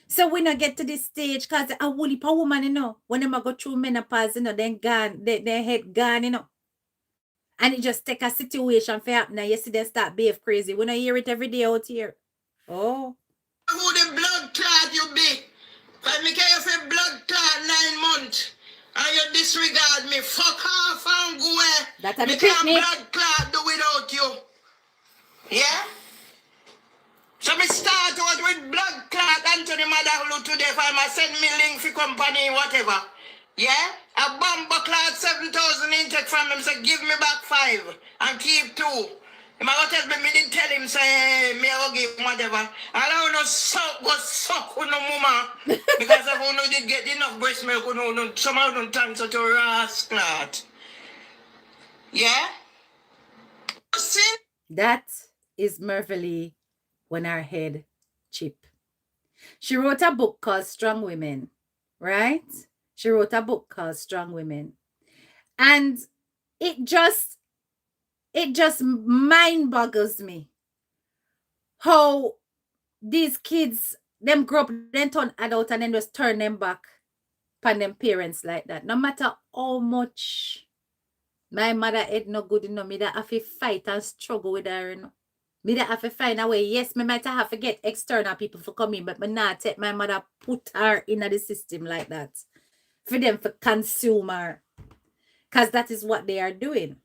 So we not get to this stage because a whole heap of woman, when they go through menopause, then gone, their head gone, And it just take a situation for happen and you see them start behave crazy. We don't hear it every day out here. Oh.
Who the blood clot you be? Because me care for blood clot 9 months. And you disregard me. Fuck off and go away.
That's a
me can't blood clot do without you. Yeah? So me start out with blood clot Anthony Madahulu today for him send me link for company whatever. Yeah? A bomber clot 7,000 intake from him say give me back 5 and keep 2. Him a go tell me didn't tell him say me a go give him whatever. And I don't know suck with no mama. Because if you did get enough breast milk, some of them turn such a rascal. Yeah? See?
That is Merville when her head chip. She wrote a book called Strong Women, right? She wrote a book called Strong Women. And it just mind boggles me how these kids, them grow up, then turn adult and then just turn them back upon them parents like that. No matter how much my mother had no good enough, me that have to fight and struggle with her, you know. Me that have to find a way. Yes, me might have to get external people for come in, but me not take my mother put her in the system like that. For them to consume her. Because that is what they are doing.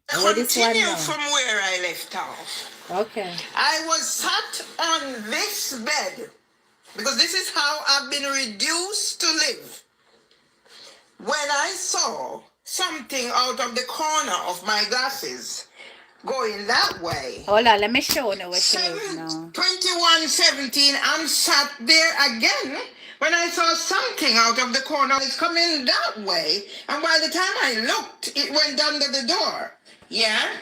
Continue from where I left off.
Okay.
I was sat on this bed because this is how I've been reduced to live. When I saw something out of the corner of my glasses going that way.
Hold on, let me show you what she is now.
21:17, I'm sat there again when I saw something out of the corner. It's coming that way. And by the time I looked, it went under the door. Yeah?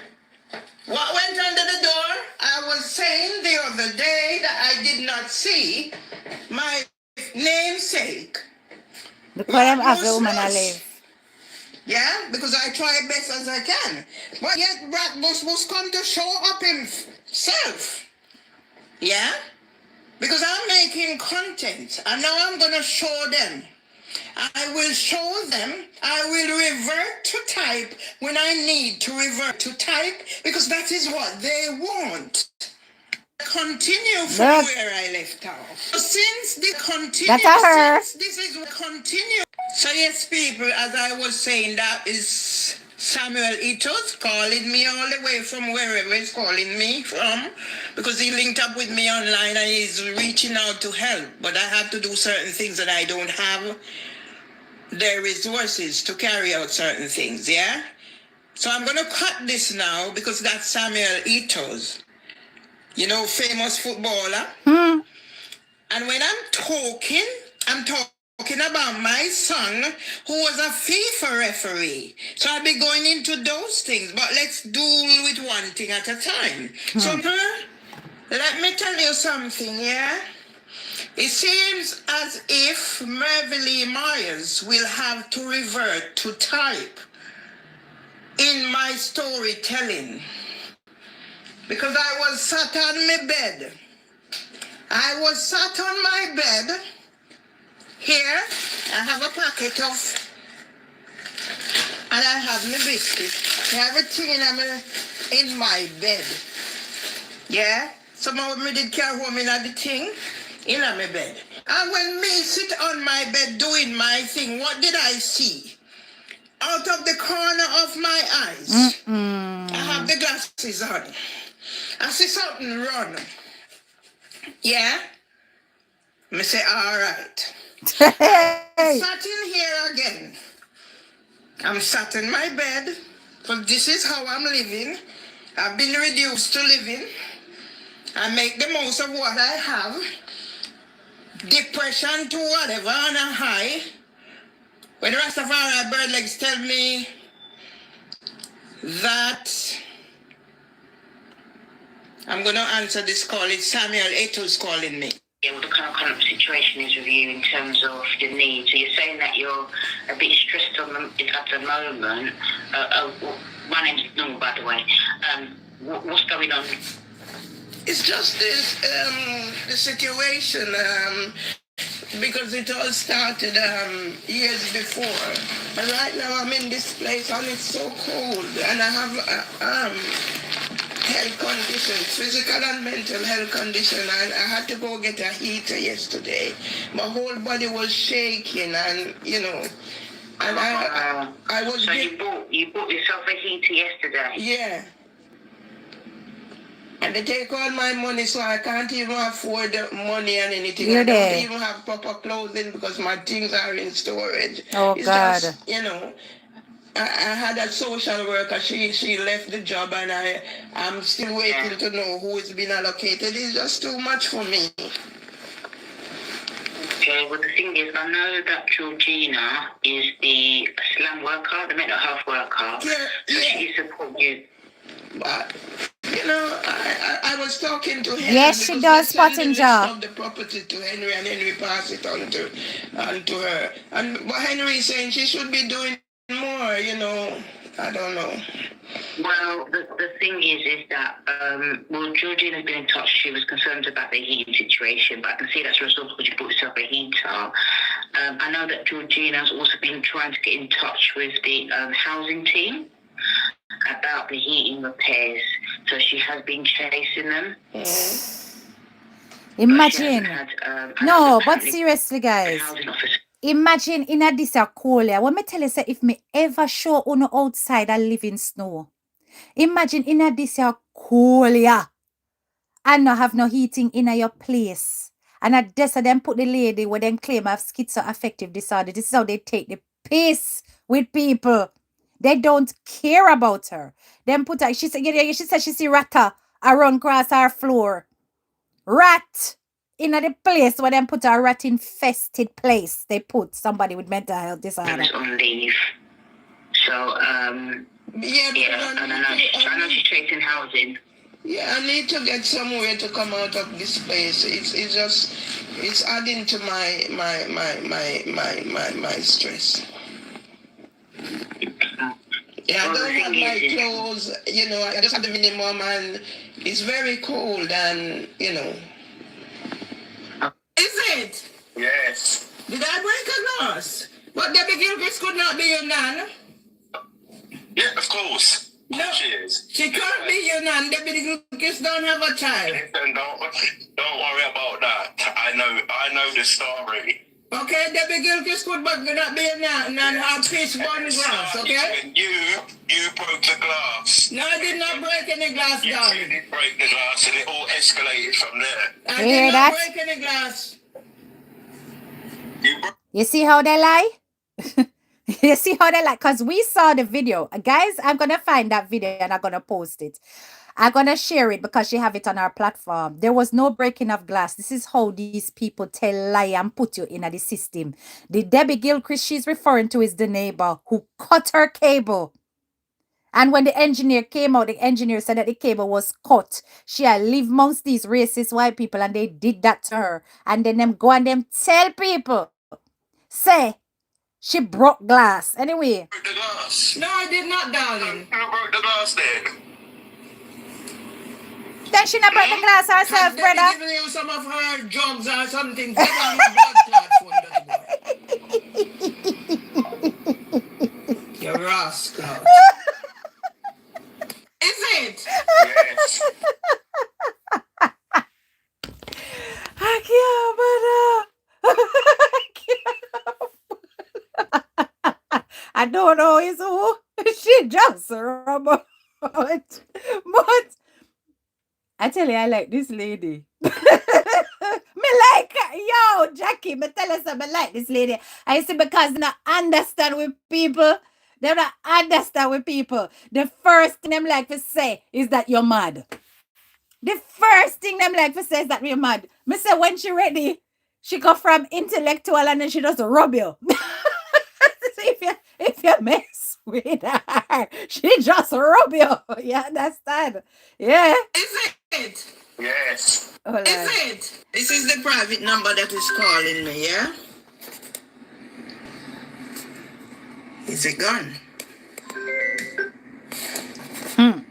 What went under the door? I was saying the other day that I did not see my namesake.
Look what I'm after, woman, I live.
Yeah, because I try best as I can. But yet Ratbus must come to show up himself. Yeah? Because I'm making content. And now I'm going to show them. I will show them. I will revert to type when I need to revert to type. Because that is what they want. Continue from where I left off. So since the continue, since this is continue. So yes, people, as I was saying, that is Samuel Itos calling me all the way from wherever he's calling me from, because he linked up with me online and he's reaching out to help. But I have to do certain things that I don't have the resources to carry out certain things, yeah? So I'm going to cut this now because that's Samuel Itos. You know, famous footballer. And when I'm talking about my son who was a FIFA referee. So I'll be going into those things, but let's do with one thing at a time. So let me tell you something, yeah? It seems as if Mervyn Lee Myers will have to revert to type in my storytelling. Because I was sat on my bed. I was sat on my bed. Here, I have a packet of, and I have my biscuit. Everything in my bed. Yeah? Some of me did carry home in the thing, in my bed. And when me sit on my bed doing my thing, what did I see? Out of the corner of my eyes, I have the glasses on. I see something run. Yeah? Me say, all right. I'm sat in here again. I'm sat in my bed. So this is how I'm living. I've been reduced to living. I make the most of what I have. Depression to whatever on a high. When Rastafari bird legs tell me that I'm going to answer this call. It's Samuel Eto's calling me. Yeah, what the kind of situation is with you in terms of your needs. So you're saying that you're a bit stressed at the moment. My name's Unnuh, by the way. What's going on? It's just this, the situation, because it all started years before. And right now I'm in this place and it's so cold. And I have health conditions, physical and mental health condition, and I had to go get a heater yesterday. My whole body was shaking, and you know, and I was. So you bought yourself a heater yesterday? Yeah. And they take all my money, so I can't even afford the money and anything. I don't even have proper clothing because my things are in storage.
Oh,
it's
God.
Just, you know. I had a social worker, she left the job, and I'm still waiting to know who is being allocated. It's just too much for me. Okay, well the thing is, I know that Georgina is the SLAM worker, the mental health worker. Yeah, so she support you. But, you know, I was talking to Henry.
Yes, she does, Pottinger.
Of the property to Henry, and Henry passed it on to her. And what Henry is saying, she should be doing more, you know, I don't know. Well, the
the thing is that, well, Georgina has been in touch. She was concerned about the heating situation, but I can see that's resolved because you bought yourself a heater. I know that Georgina has also been trying to get in touch with the housing team about the heating repairs. So she has been chasing them.
Imagine. No, but
apparently
seriously,
the
guys.
housing officer.
Imagine in a this a cold year. When me tell you say if me ever show uno outside and live in snow. Imagine in a this a cold year and not have no heating in your place. And at this them put the lady where them claim have schizoaffective disorder. This is how they take the piss with people. They don't care about her. Them put her, she said she see ratta run across her floor. Rat in the place where them put a rat infested place. They put somebody with mental health disorder.
On leave. So and I know she's chasing housing.
Yeah, I need to get somewhere to come out of this place. It's adding to my stress. Yeah, I don't have my clothes, I just have the minimum, and it's very cold, and Is it?
Yes.
Did I break a glass? But Debbie Gilchrist could not be your nan.
Yeah, of course.
No,
she is.
She can't be your nan. Debbie Gilchrist don't have a child.
Listen, don't worry about that. I know the story.
Okay, Debbie Gilchrist could not be your nan and have fish bun glass, okay?
You broke the glass.
No, I did not break any glass, darling.
You did break the glass and it all escalated from there.
I did not break any glass.
You see how they lie? You see how they lie? Because we saw the video. Guys, I'm going to find that video and I'm going to post it. I'm going to share it because she have it on our platform. There was no breaking of glass. This is how these people tell lie and put you in the system. The Debbie Gilchrist she's referring to is the neighbor who cut her cable. And when the engineer came out, the engineer said that the cable was cut. She had live amongst these racist white people and they did that to her. And then them go and them tell people, say, she broke glass. Anyway.
Broke the glass.
No, I did not, darling.
Who broke the glass then?
Then she not broke the glass herself, brother.
Giving you some of her drugs or something. Get on my blood clot for you rascal. Is it?
Yes.
I can't, but I don't know is who. She just rubber. But I tell you, I like this lady. Me like her. Yo, Jackie, me tell us I like this lady. I see because they not understand with people. They don't understand with people. The first thing them like to say is that you're mad. The first thing them like to say is that you're mad. Me say when she ready, she go from intellectual and then she just rub you. So if you mess with her, she just rub you. You understand? Yeah.
Is it?
Yes.
Oh,
Is it? This is the private number that is calling me, yeah? Is it gone?
And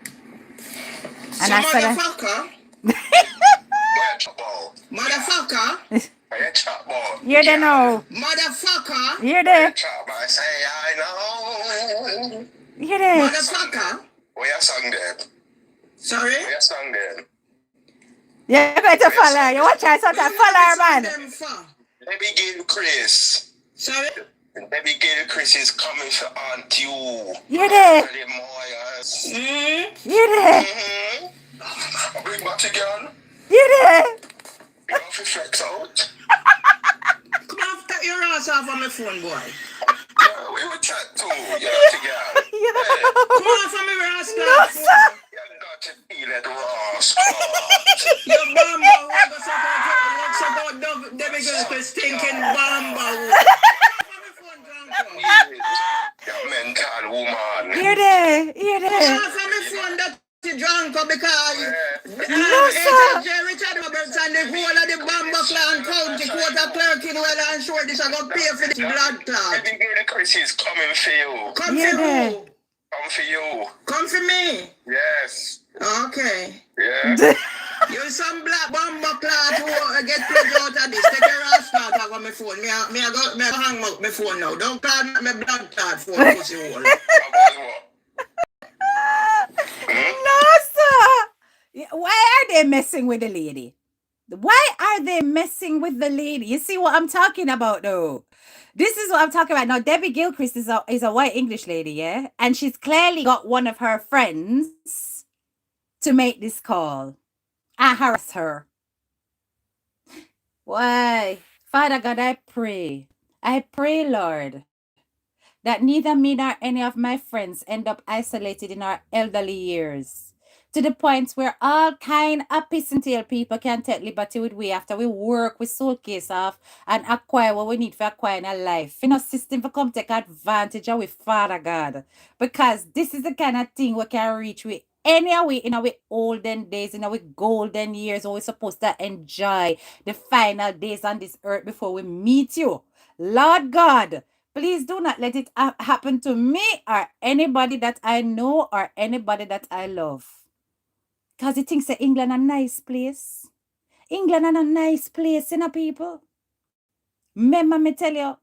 I said,
motherfucker. Motherfucker.
You don't know.
Motherfucker.
You there.
Say I know.
You there.
Motherfucker.
Where you sung them?
Sorry?
Where you sung them?
You better follow her. You watch her sometimes. Follow her, man.
Baby Gail Chris.
Sorry?
Baby Gail Chris is coming for Aunt you.
You there. You there.
Bring back again.
You there.
You have to flex out.
Come on, take your ass off on my phone, boy.
Yeah, we will chat too. You have to get.
Come on from my ass.
No, sir.
You got to feel it, rascal.
Your bamba what's about Debbie Gilchrist stinking bamba.
You mental woman.
You there. You there.
Come on from my phone that you drunk because
No, sir.
Richard Roberts and the whole of the Bamba Clan County Court of Clerk in well and sure this are going to pay for this blood clot.
Baby Gail Chris is coming for you.
Come
You
for
there.
who?
Come for you.
Come for me.
Yes.
Okay.
Yeah.
You some black bomber cloth who get pleasure out of this. Take your ass out of my phone. Me I go hang out my phone now. Don't call me my blood clot phone pussy hole.
About what?
No, sir. Why are they messing with the lady? Why are they messing with the lady? You see what I'm talking about, though? This is what I'm talking about. Now, Debbie Gilchrist is a white English lady, yeah? And she's clearly got one of her friends to make this call. I harass her. Why? Father God, I pray, Lord, that neither me nor any of my friends end up isolated in our elderly years. To the point where all kind of piss and tail people can take liberty with we after we work with suitcase off and acquire what we need for acquiring a life. You know, system for come take advantage of we Father God. Because this is the kind of thing we can reach with anyway in our olden days, in our golden years, when we're supposed to enjoy the final days on this earth before we meet you. Lord God, please do not let it happen to me or anybody that I know or anybody that I love. Because he thinks that England a nice place. England a nice place, you know, people. Remember me tell you.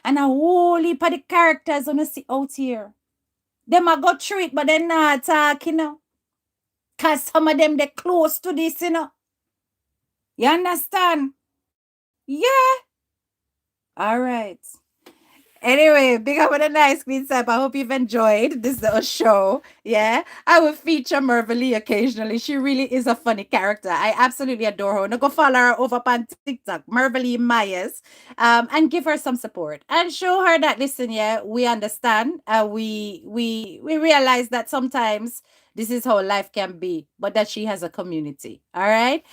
And a whole heap of the characters on the see out here. Them a go through it, but they not talk, you know. Because some of them, they close to this, you know. You understand? Yeah. All right. Anyway, big up with a nice queen sap. I hope you've enjoyed this little show. Yeah, I will feature Mervily occasionally. She really is a funny character. I absolutely adore her. Now go follow her over on TikTok, Mervily Myers, and give her some support and show her that listen, yeah, we understand. We realize that sometimes this is how life can be, but that she has a community. All right.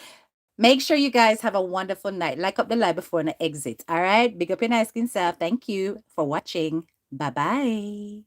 Make sure you guys have a wonderful night. Like up the live before and exit. All right. Big up your nice skin self. Thank you for watching. Bye bye.